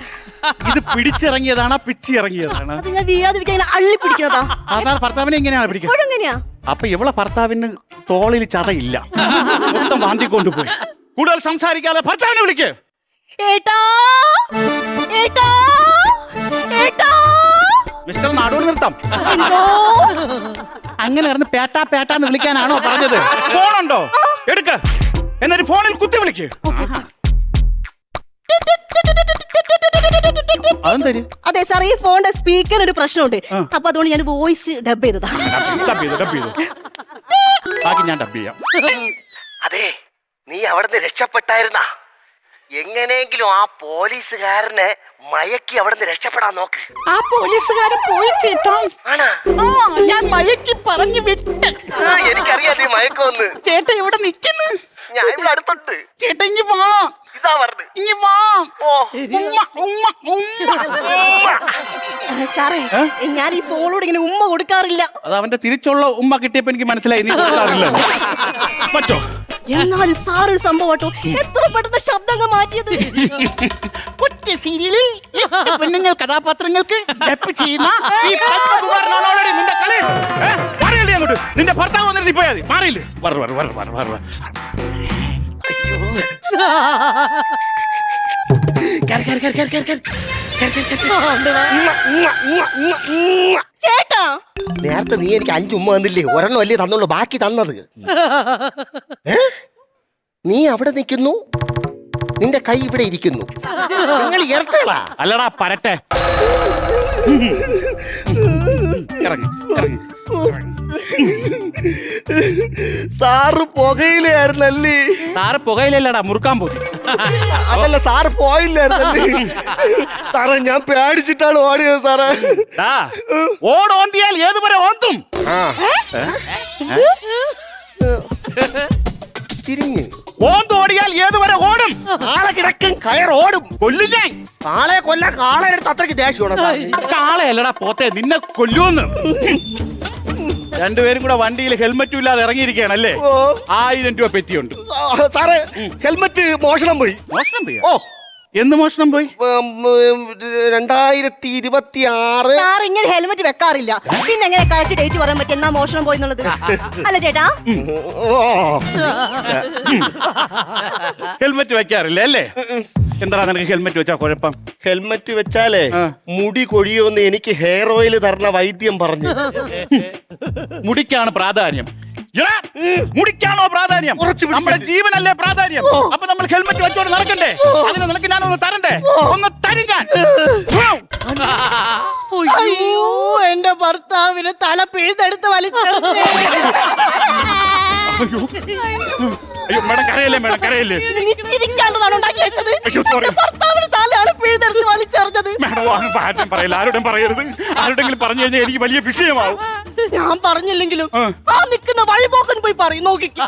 ഇത് പിടിച്ചിറങ്ങിയതാണോ പിച്ചി ഇറങ്ങിയതാണ്? അത് ഞാൻ വീഴാതിരിക്കാൻ അള്ളി പിടിക്കുന്നതാ. സാധാരണ ഭർത്താവിനെ എങ്ങനെയാണ് പിടിക്കുന്നത്? എങ്ങനെയാ? അപ്പൊ ഇവളെ ഭർത്താവിന് തോളിൽ ചതയില്ല, മൊത്തം വാന്തി കൊണ്ടുപോയി. കൂടുതൽ സംസാരിക്കാതെ ഭർത്താവിനെ വിളിക്ക്. മിസ്റ്റർ നാടോടി നിർത്താം. അങ്ങനെ ഇറന്ന് പേട്ടാന്ന് വിളിക്കാനാണോ പറഞ്ഞത്? ഫോണുണ്ടോ? എടുക്ക, എന്നൊരു ഫോണിൽ കുത്തി വിളിക്ക്. അതെ സാർ, ഈ ഫോണിന്റെ സ്പീക്കറിന് ഒരു പ്രശ്നമുണ്ട്. അപ്പൊ അതുകൊണ്ട് ഞാൻ വോയിസ് ഡബ് ചെയ്തതാ. ബാക്കി ഞാൻ ഡബ് ചെയ്യാം. അതെ, നീ അവിടുന്ന് രക്ഷപ്പെട്ടായിരുന്ന? എങ്ങനെയെങ്കിലും ആ പോലീസുകാരനെ മയക്കി അവിടുന്ന് രക്ഷപ്പെടാൻ നോക്ക്. ആ പോലീസുകാരൻ പോയി ചേട്ടാ. ഞാൻ മയക്കി പറഞ്ഞു വിട്ട്. എനിക്കറിയാം നീ മയക്കൊന്ന്. ചേട്ടൻ ഇവിടെ നിക്കുന്നു. ഞാൻ ഇവിടെ അടുത്തുണ്ട്. ചേട്ടൻ ഇങ്ങി വാ. ഇതാ പറഞ്ഞു ഇങ്ങി വാ. സാറേ, ഞാൻ ഈ ഫോണിലൂടെ ഇങ്ങനെ ഉമ്മ കൊടുക്കാറില്ല. അത് അവന്റെ തിരിച്ചുള്ള ഉമ്മ കിട്ടിയപ്പോ എനിക്ക് മനസ്സിലായി നീ കൊടുക്കാറില്ല. മച്ചോ, എന്നാൽ സാറൊരു സംഭവം കേട്ടോ, എത്ര പെട്ടെന്ന് ശബ്ദങ്ങൾ മാറ്റിയത്. ഒറ്റ സീരിയലിൽ പെണ്ണുങ്ങൾ കഥാപാത്രങ്ങൾക്ക് ഡബ് ചെയ്യുന്ന ഈ പത്മകുമാരനാണോടി നിന്റെ കളി? മാറിയില്ലേ അങ്ങോട്ട്? നിന്റെ ഭർത്താവ് വന്നിട്ട് പോയാ മതി. മാറിയില്ലേ? ചേട്ടാ, നേരത്തെ നീ എനിക്ക് 5 ഉമ്മ തന്നില്ലേ? ഒരെണ്ണം അല്ലേ തന്നുള്ളൂ, ബാക്കി തന്നത്. നീ അവിടെ നിൽക്കുന്നു, നിന്റെ കൈ ഇവിടെ ഇരിക്കുന്നു. നിങ്ങൾ ഇരട്ടകളാ? അല്ലടാ പരട്ടെ. ഇറങ്ങി. സാറ് പുകയിലായിരുന്നല്ലേ? സാറ് പുകയിലല്ലടാ, മുറുക്കാൻ പോയി. അതല്ല, സാറ് പോയില്ലായിരുന്നല്ലേ? സാറേ, ഞാൻ പേടിച്ചിട്ടാണ് ഓടിയത് സാറേ. ഓടോന്തിയാൽ ഏതുവരെ ഓന്തും. തിരിഞ്ഞ് ഓന്തോടിയാൽ ഏതുവരെ ഓടും. ആളെ കിടക്കും കയർ ഓടും. കൊല്ലും ഞാൻ. കാളെ കൊല്ലാൻ കാളയെടുത്ത് അത്രയ്ക്ക് ദേഷ്യമാണ്. കാളയല്ലടാ പോത്തെ, നിന്നെ കൊല്ലൂന്ന്. രണ്ടുപേരും കൂടെ വണ്ടിയിൽ ഹെൽമെറ്റും ഇല്ലാതെ ഇറങ്ങിയിരിക്കുകയാണല്ലേ? 1000 രൂപ പെറ്റിയുണ്ട്. സാറേ, ഹെൽമെറ്റ് മോഷണം പോയി. മോഷണം പോയി? ഓ, എന്ന് മോഷണം പോയി? 2026. സാർ ഇങ്ങനെ ഹെൽമെറ്റ് വെക്കാറില്ല, പിന്നെ എങ്ങനെ കറക്റ്റ് ഡേറ്റ് പറയാൻ പറ്റും എന്നാ മോഷണം പോയി എന്നുള്ളത്? അല്ല ചേട്ടാ, ഹെൽമെറ്റ് വെക്കാറില്ല അല്ലേ? എന്താ നിനക്ക് ഹെൽമെറ്റ് വെച്ചാ കുഴപ്പം? ഹെൽമെറ്റ് വെച്ചാലേ മുടി കൊഴിയോന്ന് എനിക്ക് ഹെയർ ഓയിൽ തരണ വൈദ്യം പറഞ്ഞു. മുടിക്കാണ് പ്രാധാന്യം. മുടിക്കാണോ പ്രാധാന്യം? നമ്മുടെ ജീവനല്ലേ പ്രാധാന്യം. അപ്പൊ നമ്മൾ ഹെൽമെറ്റ് വെച്ചോണ്ട് നടക്കണ്ടേ? അതിന് നിനക്ക് ഞാനൊന്ന് തരണ്ടേ? ഒന്ന് തരും ഞാൻ. അയ്യോ, എന്റെ ഭർത്താവിന് തല പിഴുതെടുത്ത് വലിച്ചെറിഞ്ഞു. അയ്യോ മേഡം, കരയല്ലേ മേഡം, കരയല്ലേ. ചിരിക്കാണ്ടതാണ് ഉണ്ടാക്കി വെച്ചത്. എന്റെ ഭർത്താവിന് തലയാണ് പിഴുതെടുത്ത് വലിച്ചെറിഞ്ഞത്. ചെയ്തത്? മേഡം ആരും പറയില്ല, ആരോടും പറയരുത്. ആരോടെങ്കിലും പറഞ്ഞു കഴിഞ്ഞാൽ എനിക്ക് വലിയ വിഷയമാവും. ഞാൻ പറഞ്ഞില്ലെങ്കിലും ആ നിൽക്കുന്ന വഴിപോക്കൻ പോയി പറയും, നോക്കിക്കോ.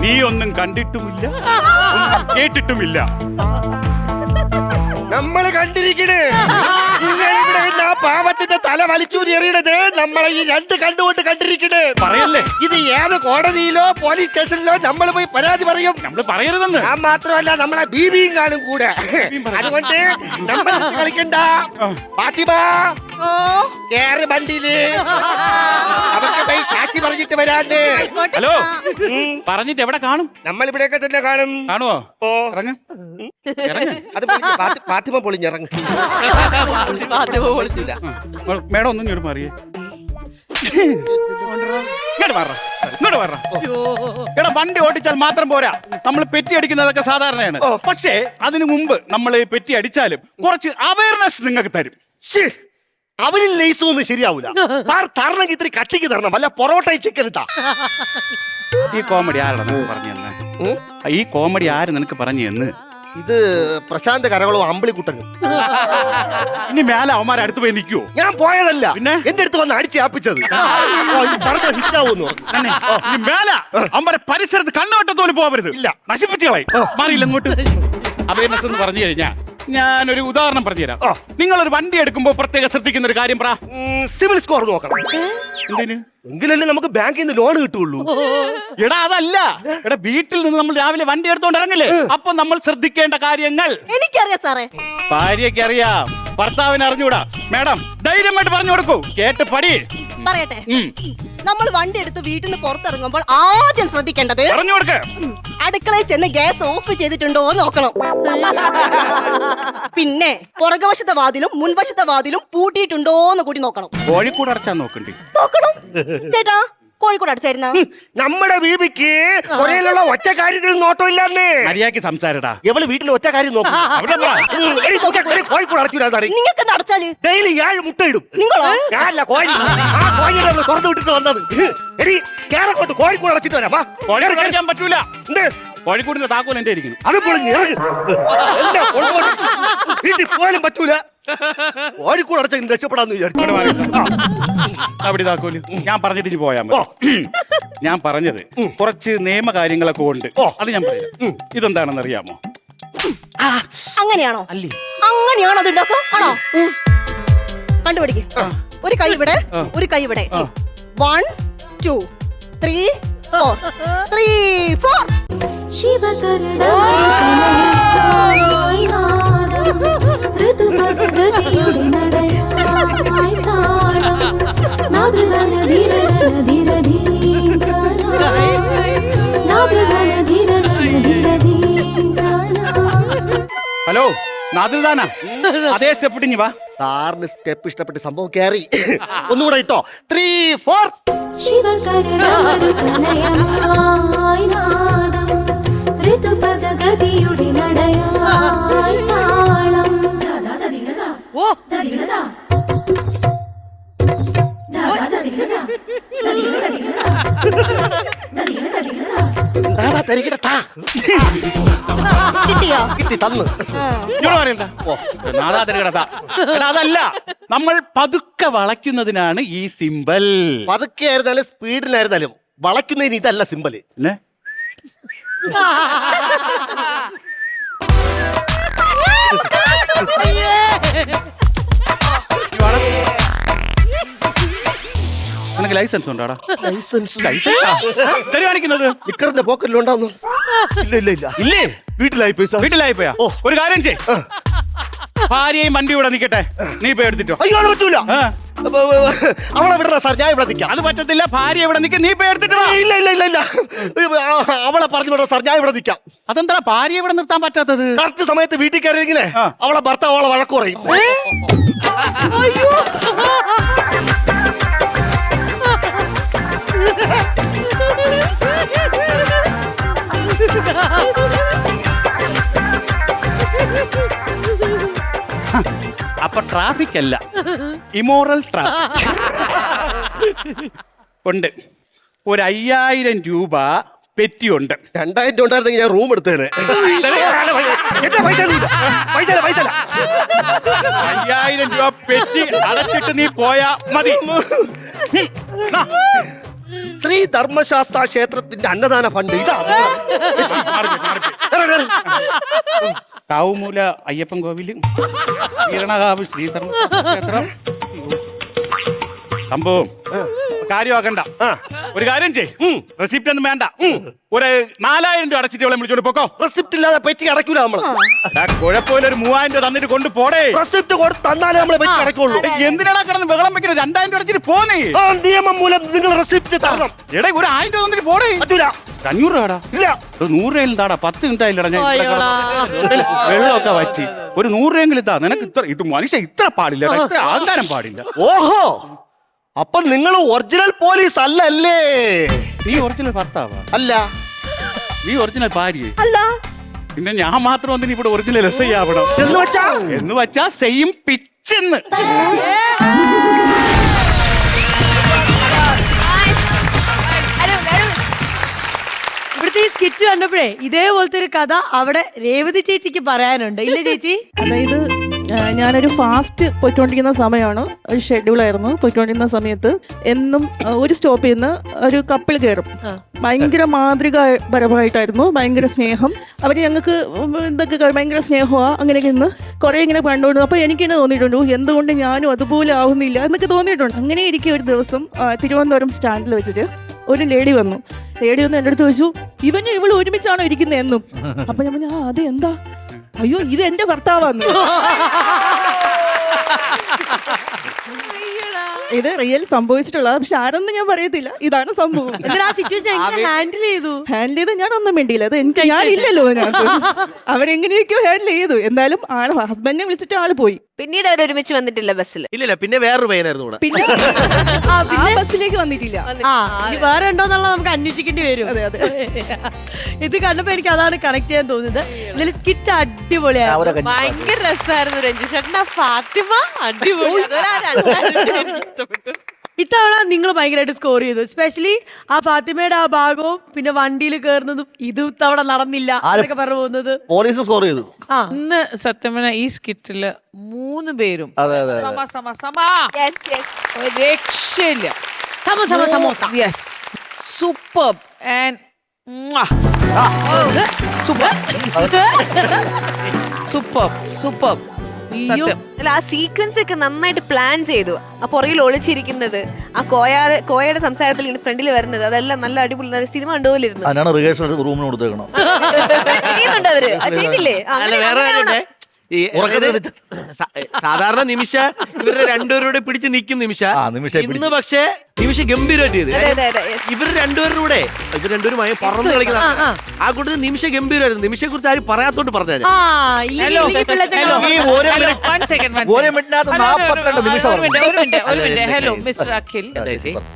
നീ ഒന്നും കണ്ടിട്ടുമില്ല, ഒന്നും കേട്ടിട്ടുമില്ല. നമ്മള് കണ്ടിരിക്കണേ നിങ്ങൾ ഇവിടെ നിന്ന് ആ പാവത്തിന്റെ തല വലിച്ചൂരി എറിയണത് നമ്മളെ ഈ രണ്ട് കണ്ടുകൊണ്ട് കണ്ടിരിക്കണേ. പറയല്ലേ, ഇത് ഏത് കോടതിയിലോ പോലീസ് സ്റ്റേഷനിലോ നമ്മൾ പോയി പരാതി പറയും. നമ്മള് പറയരുതെന്ന്. ഞാൻ മാത്രമല്ല നമ്മളെ ബീബിയും കാണും കൂടെ. അതുകൊണ്ട് നമ്മൾ കളിക്കണ്ട. ഫാത്തിമ കേറി വണ്ടിയില് അവർക്ക് പോയി സാക്ഷി പറഞ്ഞിട്ട് വരാണ്ട്. ഹലോ, പറഞ്ഞിട്ട് എവിടെ കാണും? നമ്മൾ ഇവിടെയൊക്കെ തന്നെ കാണും. കാണുവോ? ഓ ഇറങ്ങ. അത് ഫാത്തിമ പൊളിഞ്ഞിറങ്ങും. മേഡം ഒന്നും ഇങ്ങോട്ട് മാറിയേ. ഇങ്ങോട്ട് മാറാ, ഇങ്ങോട്ട് മാറാ. എടാ, വണ്ടി ഓടിച്ചാൽ മാത്രം പോരാ, നമ്മൾ പെറ്റി അടിക്കുന്നതൊക്കെ സാധാരണയാണ്. പക്ഷേ അതിനു മുമ്പ് നമ്മൾ പെറ്റി അടിച്ചാലും കുറച്ച് അവയർനെസ് നിങ്ങൾക്ക് തരും. അവനിൽ ലേസും ഒന്നും ശരിയാവൂല. സാർ തരണമെങ്കിൽ ഇത്തിരി കട്ടിക്ക് തരണം, അല്ല പൊറോട്ട ചിക്കൻ ഇട്ടാ. ഈ കോമഡി ആരാണ് നിനക്ക് പറഞ്ഞു തന്നെ? ഈ കോമഡി ആര് നിനക്ക് പറഞ്ഞു എന്ന്? ഇത് പ്രശാന്ത് കരകളും അമ്പിളിക്കുട്ടനും. ഇനി മേലെ അവന്മാരെ അടുത്ത് പോയി നിൽക്കുവോ? ഞാൻ പോയതല്ല, പിന്നെ എന്റെ അടുത്ത് വന്ന് അടിച്ച് ആപ്പിച്ചത്. ഹിറ്റാവുന്നു. ഇനി മേലെ അവന്മാരെ പരിസരത്ത് കണ്ണുവട്ടത്തോലും പോകരുത്. ഇല്ല, നശിപ്പിച്ചുകളെ. മാറിയില്ല അങ്ങോട്ട്. അവയർനെസ് എന്ന് പറഞ്ഞു കഴിഞ്ഞാൽ ഞാനൊരു ഉദാഹരണം പറഞ്ഞുതരാം. നിങ്ങളൊരു വണ്ടി എടുക്കുമ്പോ പ്രത്യേകം ശ്രദ്ധിക്കുന്ന ഒരു കാര്യം പറ. സിവിൽ സ്കോർ നോക്കണം. എന്തിന്? എങ്കിലല്ലേ നമുക്ക് ബാങ്കിൽ നിന്ന് ലോൺ കിട്ടുള്ളൂ. എടാ, അതല്ല. എടാ, വീട്ടിൽ നിന്ന് നമ്മൾ രാവിലെ വണ്ടി എടുത്തോണ്ട് ഇറങ്ങില്ലേ, അപ്പൊ നമ്മൾ ശ്രദ്ധിക്കേണ്ട കാര്യങ്ങൾ എനിക്കറിയാം സാറേ. ഭാര്യയ്ക്ക് അറിയാം, ഭർത്താവിന് അറിഞ്ഞൂടാ. മേഡം ധൈര്യമായിട്ട് പറഞ്ഞു കൊടുക്കൂ, കേട്ട് പടി. പറയട്ടെ, നമ്മൾ വണ്ടി എടുത്ത് വീട്ടിൽ നിന്ന് പുറത്തിറങ്ങുമ്പോൾ ആദ്യം ശ്രദ്ധിക്കേണ്ടത് പറഞ്ഞു കൊടുക്ക. അടുക്കളയിൽ ചെന്ന് ഗ്യാസ് ഓഫ് ചെയ്തിട്ടുണ്ടോ എന്ന് നോക്കണം. പിന്നെ പുറകുവശത്തെ വാതിലും മുൻവശത്തെ വാതിലും പൂട്ടിയിട്ടുണ്ടോ എന്ന് കൂടി നോക്കണം. കോഴിക്കോട് അടച്ചാൻ നോക്കണ്ടേ? നോക്കണം ചേട്ടാ. കോഴിക്കോട് അടച്ചായിരുന്ന നമ്മുടെ ബീബിക്ക് കൊറയിലുള്ള ഒറ്റ കാര്യത്തിൽ നോട്ടമില്ലാന്നേ. മര്യാദക്ക് സംസാരടാ. എവള് വീട്ടിൽ ഒറ്റ കാര്യം നോക്കും. കോഴിക്കോട് അടച്ചിടാൻ നിങ്ങൾക്ക് എന്താ അടച്ചാല്? ഡെയിലി 7 മുട്ട ഇടും. നിങ്ങളോ? ഞാനല്ല, കോഴി. ആ കോഴിയുടെ തുറന്നു വിട്ടിട്ട് വന്നത്. എടി കേരളോട്ട് കോഴിക്കോട് അടച്ചിട്ട് വരാം. കോഴിക്കോട് കളിക്കാൻ പറ്റൂല. കോഴിക്കോടിന്റെ താക്കോൽ എന്റെ ഇരിക്കുന്നു. അത് പൊളിഞ്ഞ് വീട്ടിൽ പോലും പറ്റൂല. കോഴിക്കോട് അടച്ച രക്ഷപ്പെടാന്ന് വിചാരിച്ചു. അവിടെ താക്കോല് ഞാൻ പറഞ്ഞിട്ട് ഇനി പോയാ മതി. ഞാൻ പറഞ്ഞത് കുറച്ച് നിയമകാര്യങ്ങളൊക്കെ ഉണ്ട്, അത് ഞാൻ പറയാം. ഇതെന്താണെന്ന് അറിയാമോ? അങ്ങനെയാണോ? അങ്ങനെയാണോ അത് ഉണ്ടാക്കുക? ആണോ? കണ്ടുപിടിക്കും. ഒരു കൈ ഇവിടെ, ഒരു കൈ ഇവിടെ. 1 2 3 4 3 4. ഹലോ, നാദിൽദാനാ? അതേ സ്റ്റെപ്പ് ഇട്ടിഞ്ഞ് വാ. സാറിന് സ്റ്റെപ്പ് ഇഷ്ടപ്പെട്ട സംഭവം കയറി. ഒന്നുകൂടെ ഇട്ടോ. 3 4. കിട്ടി തന്നു. അതല്ല, നമ്മൾ പതുക്കെ വളയ്ക്കുന്നതിനാണ് ഈ സിമ്പൽ. പതുക്കെ ആയിരുന്നാലും സ്പീഡിലായിരുന്നാലും വളയ്ക്കുന്നതിന് ഇതല്ല സിമ്പല്. നിനക്ക് ലൈസൻസ് ഉണ്ടോടാ? ലൈസൻസ് കാണിക്കുന്നത് നിക്കറിന്റെ പോക്കറ്റിലുണ്ടാവുന്നു. ഇല്ല ഇല്ല ഇല്ല ഇല്ലേ? വീട്ടിലായി പൈസ. വീട്ടിലായി പോയാ? ഒരു കാര്യം ചെയ്, ഭാര്യയും വണ്ടി ഇവിടെ നിക്കട്ടെ, നീ പോയി എടുത്തിട്ടോ. അയ്യോ, അത് പറ്റൂല. അവളെ വിടണ സാർ, ഞാൻ ഇവിടെ നിൽക്കാം. അത് പറ്റത്തില്ല, ഭാര്യ ഇവിടെ നിൽക്കും, നീ പോയി എടുത്തിട്ടോ. ഇല്ല ഇല്ല ഇല്ല ഇല്ല, അവളെ പറഞ്ഞു വിടണ സാർ, ഞാൻ ഇവിടെ നിൽക്കാം. അതെന്താ ഭാര്യ ഇവിടെ നിർത്താൻ പറ്റാത്തത്? കറക്റ്റ് സമയത്ത് വീട്ടിൽ കയറിയെങ്കിലേ അവളെ ഭർത്താവ് അവളെ വഴക്ക് പറയും. അപ്പൊ ട്രാഫിക് അല്ല, ഇമോറൽ ട്രാഫിക് ഉണ്ട്. ഒരു 5000 രൂപ പെറ്റിയുണ്ട്. 2000 രൂപ ഉണ്ടായിരുന്നെങ്കിൽ ഞാൻ റൂം എടുത്തേനെ. എന്റെ പൈസ ഒന്നുമില്ല. പൈസ ഇല്ല. 5000 രൂപ പെറ്റി അടച്ചിട്ട് നീ പോയാ മതി. നാ, ശ്രീ ധർമ്മശാസ്ത്ര ക്ഷേത്രത്തിന്റെ അന്നദാന ഫണ്ട് ഇതാ. കാവുമൂല അയ്യപ്പൻ കോവില്, വീരണകാവ് ശ്രീധർമ്മ ക്ഷേത്രം. സംഭവം കാര്യമാക്കണ്ട. ഒരു കാര്യം ചെയ്, റെസിപ്റ്റ് ഒന്നും വേണ്ട. ഒരു 4000 രൂപ അടച്ചിട്ട് അവളെ വിളിച്ചോണ്ട് പോക്കോ. റെസിപ്റ്റ് ഇല്ലാതെ പെറ്റി അടക്കൂല നമ്മള്. കുഴപ്പമില്ല, ഒരു 3000 രൂപ തന്നിട്ട് കൊണ്ട് പോടേ. റെസിപ്റ്റ് കൊടുത്ത് തന്നാലേ നമ്മളെ പെറ്റി അടക്കുള്ളൂ. എന്തിനാണ് കിടന്ന് ബഹളം വെക്കുന്നത്? 2000 രൂപ അടച്ചിട്ട് പോന്നേ. ആ നിയമം മൂലം നിങ്ങൾ റെസിപ്റ്റ് തരണം. എടേ, ഒരു 1000 രൂപ തന്നിട്ട് പോടേ. പറ്റൂല. 500 രൂപടാ. ഇല്ല. 100 രൂപയിൽ താടാ. 10 മിനിറ്റായില്ലടാ ഞാൻ ഇവിടെ കിടന്ന് വെള്ളമൊക്കെ വറ്റി. ഒരു 100 രൂപയെങ്കിലും താ. നിനക്ക് ഇത്ര ഇത് മനുഷ്യ ഇത്ര പാടില്ല, ഇത്ര ആൾക്കാരം പാടില്ല. ഓഹോ, അപ്പൊ നിങ്ങൾ ഒറിജിനൽ പോലീസ് അല്ലല്ലേ? നീ ഒറിജിനൽ ഭർത്താവാ? അല്ല. നീ ഒറിജിനൽ ഭാര്യ അല്ല. പിന്നെ ഞാൻ മാത്രം വന്നിട്ട് ഇവിടെ ഒറിജിനൽ എസ് ഐ ആവണം എന്ന് വെച്ചാ സെയിം പിച്ചെന്ന്. ഇവിടുത്തെ ഈ സ്കിറ്റ് കണ്ടപ്പോഴേ ഇതേപോലത്തെ ഒരു കഥ അവിടെ രേവതി ചേച്ചിക്ക് പറയാനുണ്ട്, ഇല്ലേ ചേച്ചി? അതായത് ഞാനൊരു ഫാസ്റ്റ് പോയിക്കൊണ്ടിരിക്കുന്ന സമയമാണ്, ഒരു ഷെഡ്യൂളായിരുന്നു. പോയിക്കൊണ്ടിരുന്ന സമയത്ത് എന്നും ഒരു സ്റ്റോപ്പിൽ നിന്ന് ഒരു കപ്പിൾ കയറും. ഭയങ്കര മാതൃകാപരമായിട്ടായിരുന്നു, ഭയങ്കര സ്നേഹം. അവർ ഞങ്ങൾക്ക് ഇതൊക്കെ ഭയങ്കര സ്നേഹമാണ്. അങ്ങനെയൊക്കെ ഇന്ന് കുറേ ഇങ്ങനെ കണ്ടുകൊണ്ടു. അപ്പോൾ എനിക്കിങ്ങനെ തോന്നിയിട്ടുണ്ട്, എന്തുകൊണ്ട് ഞാനും അതുപോലെ ആവുന്നില്ല എന്നൊക്കെ തോന്നിയിട്ടുണ്ട്. അങ്ങനെ ഇരിക്കെ ഒരു ദിവസം തിരുവനന്തപുരം സ്റ്റാൻഡിൽ വെച്ചിട്ട് ഒരു ലേഡി വന്നു എൻ്റെ അടുത്ത് ചോദിച്ചു, ഇവള് ഒരുമിച്ചാണോ ഇരിക്കുന്നത് എന്നും. അപ്പൊ ഞാൻ പറഞ്ഞു, അതെ, എന്താ? അയ്യോ, ഇത് എന്റെ ഭർത്താവാന്ന്. ഇത് റിയൽ സംഭവിച്ചിട്ടുള്ളത്, പക്ഷെ ആരെന്ന് ഞാൻ പറയത്തില്ല. ഇതാണ് സംഭവം. ഹാൻഡിൽ ചെയ്ത് ഞാനൊന്നും വേണ്ടിയില്ല. അത് എനിക്ക് ഞാനില്ലല്ലോ അതിനകത്ത്. അവരെങ്ങനെയൊക്കെയോ ഹാൻഡിൽ ചെയ്തു. എന്തായാലും ആള് ഹസ്ബൻഡിനെ വിളിച്ചിട്ട് ആള് പോയി. പിന്നീട് അവർ ഒരുമിച്ച് വന്നിട്ടില്ല ബസ്സിൽ. ഇല്ല, പിന്നെ വേറൊരു പയ്യനായിരുന്നു കൂടെ. പിന്നെ ആ ബസ്സിലേക്ക് വന്നിട്ടില്ല. വേറെ ഉണ്ടോന്നുള്ളത് നമുക്ക് അന്വേഷിക്കേണ്ടി വരും. അതെ അതെ. ഇത് കണ്ടപ്പോ എനിക്ക് അതാണ് കണക്ട് ചെയ്യാൻ തോന്നുന്നത്. ഇതിൽ സ്കിറ്റ് അടിപൊളിയായിരുന്നു, ഭയങ്കര രസമായിരുന്നു. രഞ്ജിഷേട്ടൻ ഫാത്തിമ അടിപൊളി. ഇത്തവണ നിങ്ങൾ ഭയങ്കരമായിട്ട് സ്കോർ ചെയ്തു. എസ്പെഷ്യലി ആ ഫാത്തിമയുടെ ആ ഭാഗവും പിന്നെ വണ്ടിയിൽ കയറുന്നതും ഇത് ഇത്തവണ നടന്നില്ല എന്നൊക്കെ പറഞ്ഞു പോകുന്നത്. പോലീസ് സ്കോർ ചെയ്തു. ഇന്ന് സത്യം പറഞ്ഞാൽ ഈ സ്കിറ്റില് 3 പേരും ഒരു രക്ഷയില്ല. Yes, super and super. അല്ല, ആ സീക്വൻസ് ഒക്കെ നന്നായിട്ട് പ്ലാൻ ചെയ്തു. ആ പുറകിൽ ഒളിച്ചിരിക്കുന്നത്, ആ കോയയുടെ സംസാരത്തിൽ ഫ്രണ്ടിൽ വരുന്നത്, അതെല്ലാം നല്ല അടിപൊളി. നല്ല സിനിമ കണ്ടുപോലിരുന്നു. അതിനാണ് റിഹേഴ്സൽ റൂമിന് കൊടുത്തേക്കണം. ചെയ്യുന്നുണ്ട് അവര്, ചെയ്തില്ലേ? സാധാരണ നിമിഷ ഇവരുടെ രണ്ടുപേരുടെ പിടിച്ച് നിൽക്കും നിമിഷ. ഇന്ന് പക്ഷേ നിമിഷ ഗംഭീരമായിട്ട് ചെയ്ത്. ഇവർ രണ്ടുപേരുടെ ഇവർ രണ്ടുപേരുമായി പറന്ന് കളിക്കുന്ന ആ കൂട്ടത്തിൽ നിമിഷ ഗംഭീരമായിരുന്നു. നിമിഷയെ കുറിച്ച് ആരും പറയാത്തോണ്ട് പറഞ്ഞു. ഹലോ മിസ്റ്റർ അഖിൽ,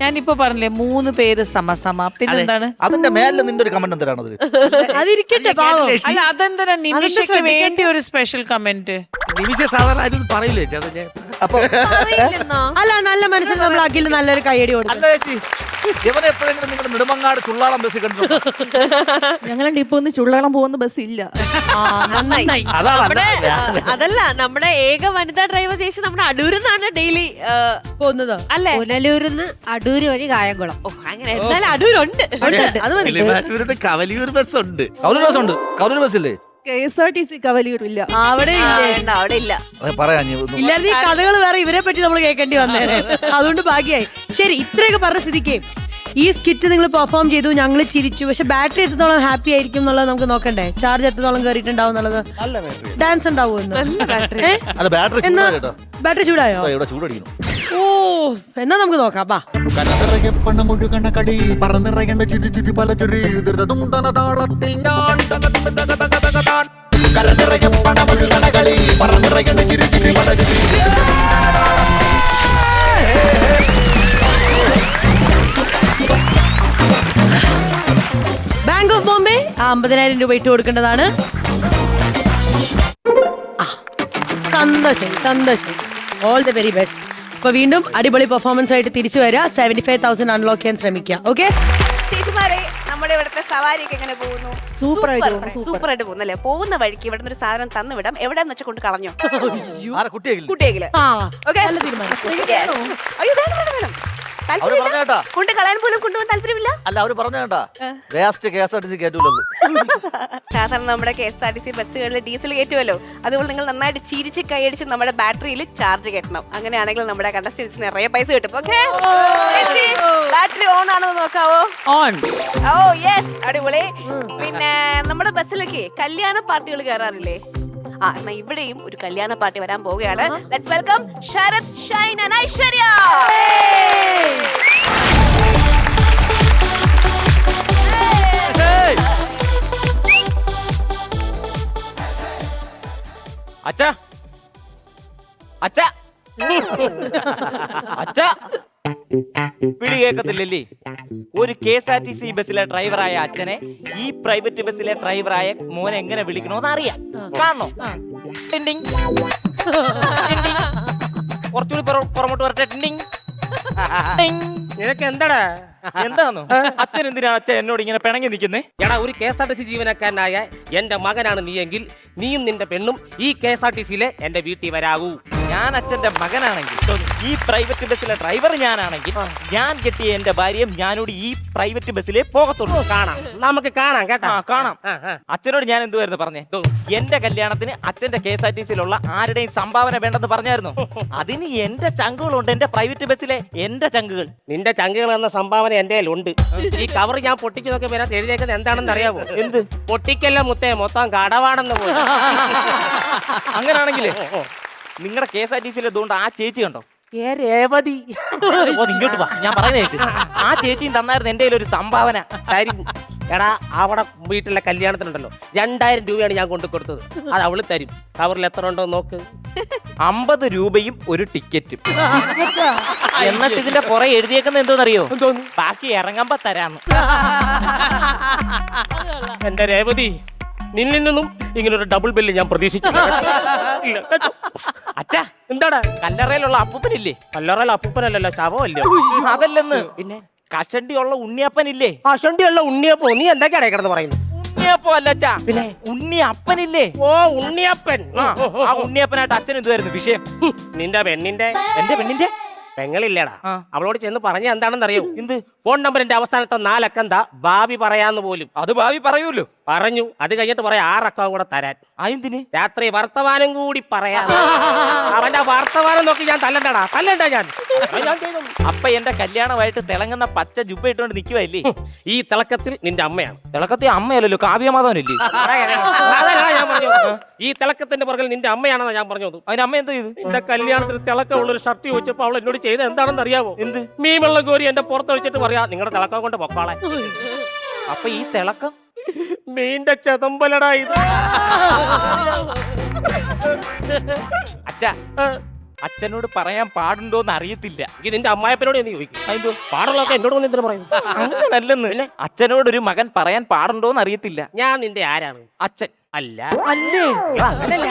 ഞാനിപ്പോ പറഞ്ഞില്ലേ 3 പേര് സമസമ. പിന്നെന്താണ് അതിന്റെ മേലെ നിന്റെ ഒരു കമന്റ് എന്തിനാണ്? അതിരിക്കട്ടെ. അല്ല, അതെന്താ നിമിഷയ്ക്ക് വേണ്ടി ഒരു സ്പെഷ്യൽ കമന്റ്? നിമിഷ സാധാരണ ആരും പറയില്ലേ? അല്ല, നല്ല മനസ്സിൽ നമ്മൾ അഖിൽ നല്ലൊരു കൈയടി കൊടുക്കും. ഇവനെ എപ്പോഴെങ്കിലും നിങ്ങൾ നെടുമങ്ങാട് ചുള്ളാളം ബസ് കണ്ടിട്ടുണ്ടോ? ഞങ്ങളുടെ ഇപ്പൊ ഒന്ന് ചുള്ളാളം പോകുന്ന ബസ് ഇല്ല. അതല്ല, നമ്മുടെ ഏക വനിതാ ഡ്രൈവർ ചേച്ചി നമ്മുടെ അടൂരിന്നാണ് ഡെയിലി പോകുന്നത് അല്ലേ? പുനലൂരിന്ന് അടൂര് വഴി കായംകുളം. ഓ, അങ്ങനെ എന്നാലും അടൂരുണ്ട്. കവലിയൂർ ബസ് ഉണ്ട്. കൗലൂർ ബസ് ഉണ്ട്. കൗലൂർ ബസ്സില്ലേ? KSRTC കവലിയൂരില്ല. അവിടെ അവിടെ ഇല്ല. ഇല്ലാതെ ഈ കഥകൾ വേറെ ഇവരെ പറ്റി നമ്മൾ കേൾക്കേണ്ടി വന്നേനെ. അതുകൊണ്ട് ഭാഗ്യായി. ശരി, ഇത്രയൊക്കെ പറഞ്ഞ സ്ഥിതിക്ക് ഈ സ്കിറ്റ് നിങ്ങൾ പെർഫോം ചെയ്തു, ഞങ്ങൾ ചിരിച്ചു. പക്ഷെ ബാറ്ററി എത്രത്തോളം ഹാപ്പി ആയിരിക്കും എന്നുള്ളത് നമുക്ക് നോക്കണ്ടേ? ചാർജ് എത്രത്തോളം കയറിയിട്ടുണ്ടാവും എന്നുള്ളത്. ഡാൻസ് ഉണ്ടാവും എന്നാ? ബാറ്ററി ചൂടായോ? ഓ, എന്നാ നമുക്ക് നോക്കാം. ബാങ്ക് ഓഫ് ബോംബെ 50,000 രൂപ ഇട്ട് കൊടുക്കേണ്ടതാണ്. സന്തോഷം. All the very best. അപ്പൊ വീണ്ടും അടിപൊളി പെർഫോമൻസ് ആയിട്ട് തിരിച്ചു വരിക. 75,000 അൺലോക്ക് ചെയ്യാൻ ശ്രമിക്കുക. ഓക്കെ. ചേച്ചിമാരെ നമ്മുടെ ഇവിടുത്തെ സവാരിയൊക്കെ എങ്ങനെ പോകുന്നു? സൂപ്പറായിട്ട് പോകുന്നു അല്ലേ? പോകുന്ന വഴിക്ക് ഇവിടുന്ന് ഒരു സാധനം തന്നു വിടാം. എവിടെന്ന് വെച്ചാൽ കൊണ്ട് കളഞ്ഞോ? കുട്ടിയെങ്കില് അയ്യോ വേണം. കൊണ്ട് കളയാൻ പോലും കൊണ്ടുപോകാൻ താല്പര്യമില്ല. അല്ല അവര് പറഞ്ഞേട്ടാ വേസ്റ്റ് KSRTC കേറ്റൂലെന്ന്. സാധാരണ നമ്മുടെ KSRTC ബസ്സുകളിൽ ഡീസൽ കയറ്റുമല്ലോ, അതുപോലെ നിങ്ങൾ നന്നായിട്ട് ചിരിച്ച് കൈയടിച്ച് നമ്മുടെ ബാറ്ററിയിൽ ചാർജ് കയറ്റണം. അങ്ങനെയാണെങ്കിൽ നമ്മുടെ കണ്ടസ്റ്റൻസിന് നിറയെ പൈസ കിട്ടും. ഓക്കെ, ബാറ്ററി ഓൺ ആണോ നോക്കാവോ? ഓൺ. ഓ യെസ്, അടിപൊളി. പിന്നെ നമ്മുടെ ബസ്സിലൊക്കെ കല്യാണ പാർട്ടികൾ കയറാറില്ലേ? എന്നാ ഇവിടെയും ഒരു കല്യാണ പാർട്ടി വരാൻ പോവുകയാണ്. Let's welcome Sarath, Shine and Aishwarya. അച്ഛാ അച്ഛാ അച്ഛാ, വിളി കേൾക്കത്തില്ലല്ലേ? ഒരു KSRTC ബസ്സിലെ ഡ്രൈവറായ അച്ഛനെ ഈ പ്രൈവറ്റ് ബസ്സിലെ ഡ്രൈവറായ മോനെ എങ്ങനെ വിളിക്കണോന്ന് അറിയാം. കാണണോ? കുറച്ചുകൂടി പുറമോട്ട് വരട്ടെ. നിനക്ക് എന്താടാ? എന്താന്നോ? അച്ഛൻ എന്തിനാ അച്ഛൻ എന്നോട് ഇങ്ങനെ പിണങ്ങി നിൽക്കുന്നേ? എടാ, ഒരു KSRTC ജീവനക്കാരനായ എന്റെ മകനാണ് നീയെങ്കിൽ നീയും നിന്റെ പെണ്ണും ഈ KSRTCയിലെ എന്റെ വീട്ടിൽ വരാവൂ. ഞാൻ അച്ഛന്റെ മകനാണെങ്കിൽ, ഈ പ്രൈവറ്റ് ബസ്സിലെ ഡ്രൈവർ ഞാനാണെങ്കിൽ, ഞാൻ കെട്ടിയ എന്റെ ഭാര്യയും ഞാനോട് ഈ പ്രൈവറ്റ് ബസ്സിലേ പോകത്തുള്ളൂ. കാണാം, നമുക്ക് കാണാം കേട്ടോ. കാണാം. അച്ഛനോട് ഞാൻ എന്തുവായിരുന്നു പറഞ്ഞേ? എന്റെ കല്യാണത്തിന് അച്ഛന്റെ KSRTCയിലുള്ള ആരുടെയും സംഭാവന വേണ്ടെന്ന് പറഞ്ഞായിരുന്നു. അതിന് എന്റെ ചങ്കുകളുണ്ട്, എന്റെ പ്രൈവറ്റ് ബസ്സിലെ എന്റെ ചങ്കുകൾ. നിന്റെ ചങ്കുകൾ എന്ന സംഭാവന എന്റെ ഉണ്ട്. ഈ കവർ ഞാൻ പൊട്ടിച്ചു നോക്കി വരാൻ എഴുതിയേക്കുന്നത് എന്താണെന്ന് അറിയാമോ? എന്ത്? പൊട്ടിക്കല്ല മുത്തേ, മൊത്തം കടവാണെന്ന് പോയി. അങ്ങനാണെങ്കിലേ നിങ്ങളുടെ KSRTCയിൽ അതുകൊണ്ട് ആ ചേച്ചി കണ്ടോ? രേവതി. ഇങ്ങോട്ട് വാ, ഞാൻ പറയുന്നത്. ആ ചേച്ചിയും തന്നായിരുന്നു എന്റെ ഒരു സംഭാവന. തരും. എടാ, അവിടെ വീട്ടിലെ കല്യാണത്തിനുണ്ടല്ലോ 2000 രൂപയാണ് ഞാൻ കൊണ്ടു കൊടുത്തത്. അത് അവള് തരും. കവറിൽ എത്ര ഉണ്ടോ നോക്ക്. 50 രൂപയും ഒരു ടിക്കറ്റും. എന്നിട്ട് ഇതിന്റെ പുറകെ എഴുതിയേക്കുന്നത് എന്തോന്നറിയോ? ബാക്കി ഇറങ്ങുമ്പോ തരാന്ന്. എന്റെ രേവതി, നിന്നിൽ നിന്നും ഇങ്ങനെ ഒരു ഡബിൾ ബില്ല് ഞാൻ പ്രതീക്ഷിച്ചില്ല. അച്ഛാ, എന്താടാ? കല്ലറയിലുള്ള അപ്പൂപ്പനില്ലേ? കല്ലറയിൽ അപ്പൂപ്പനല്ലല്ലോ, ശവമല്ലോ. അതല്ലെന്ന്, പിന്നെ കഷണ്ടിയുള്ള ഉണ്ണിയപ്പനില്ലേ? കഷണ്ടിയുള്ള ഉണ്ണിയപ്പോ? നീ എന്തൊക്കെയാണ് കിടന്ന് പറയുന്നത്? ഉണ്ണിയപ്പോ അല്ലച്ചാ, പിന്നെ ഉണ്ണിയപ്പനില്ലേ? ഓ, ഉണ്ണിയപ്പൻ. ആ ഉണ്ണിയപ്പനായിട്ട് അച്ഛൻ എന്തുവായിരുന്നു വിഷയം? നിന്റെ പെണ്ണിന്റെ എന്റെ പെണ്ണിന്റെ പെങ്ങളില്ലേടാ, അവളോട് ചെന്ന് പറഞ്ഞ എന്താണെന്ന് അറിയോ? എന്ത്? ഫോൺ നമ്പറിന്റെ അവസാനത്തെ 4 അക്കം എന്താ ഭാവി പറയാന്ന് പോലും. അത് ഭാവി പറയൂല്ലോ. പറഞ്ഞു. അത് കഴിഞ്ഞിട്ട് പറയാം 6 അക്കം കൂടെ തരാൻ. അതെന്തിന്? രാത്രി വർത്തമാനം കൂടി പറയാം. അവന്റെ വർത്തമാനം നോക്കി ഞാൻ തല്ലണ്ടടാ, തല്ലണ്ട ഞാൻ. അപ്പൊ എന്റെ കല്യാണമായിട്ട് തിളങ്ങുന്ന പച്ച ജുബ്ബ ഇട്ടുകൊണ്ട് നിൽക്കുവല്ലേ? ഈ തിളക്കത്തിൽ നിന്റെ അമ്മയാണ്. തിളക്കത്തിൽ അമ്മയല്ലല്ലോ, കാവ്യമാധവനല്ലേ? ഞാൻ പറഞ്ഞത് ഈ തിളക്കത്തിന്റെ പുറകിൽ നിന്റെ അമ്മയാണെന്നാ ഞാൻ പറഞ്ഞത്. അതിന് അമ്മ എന്തോ ചെയ്തു? എന്റെ കല്യാണത്തിന് തിളക്കമുള്ളൊരു ഷർട്ട് ചോദിച്ചപ്പോ അവൾ എന്നോട് ചെയ്ത് എന്താണെന്ന് അറിയാമോ? എന്ത്? മീൻ വെള്ളം കോരി എന്റെ പുറത്ത് വെച്ചിട്ട് പറയാ നിങ്ങളുടെ തിളക്കം കൊണ്ട് പൊക്കാളെ. അപ്പൊ ഈ തിളക്കം മീന്റെ ചെതമ്പലടാ ഇത്. അച്ഛാ, അച്ഛനോട് പറയാൻ പാടുണ്ടോന്ന് അറിയത്തില്ല. ഇത് നിന്റെ അമ്മായപ്പനോട് എന്ന് ചോദിക്കും. അതിന്റെ പാടുള്ളതൊക്കെ എന്നോട് വന്ന് എന്തിനു പറയുന്നു? അങ്ങനല്ലെന്ന്, അച്ഛനോടൊരു മകൻ പറയാൻ പാടുണ്ടോന്ന് അറിയത്തില്ല. ഞാൻ നിന്റെ ആരാണ്? അച്ഛൻ. അല്ല അല്ലേ? അങ്ങനല്ല,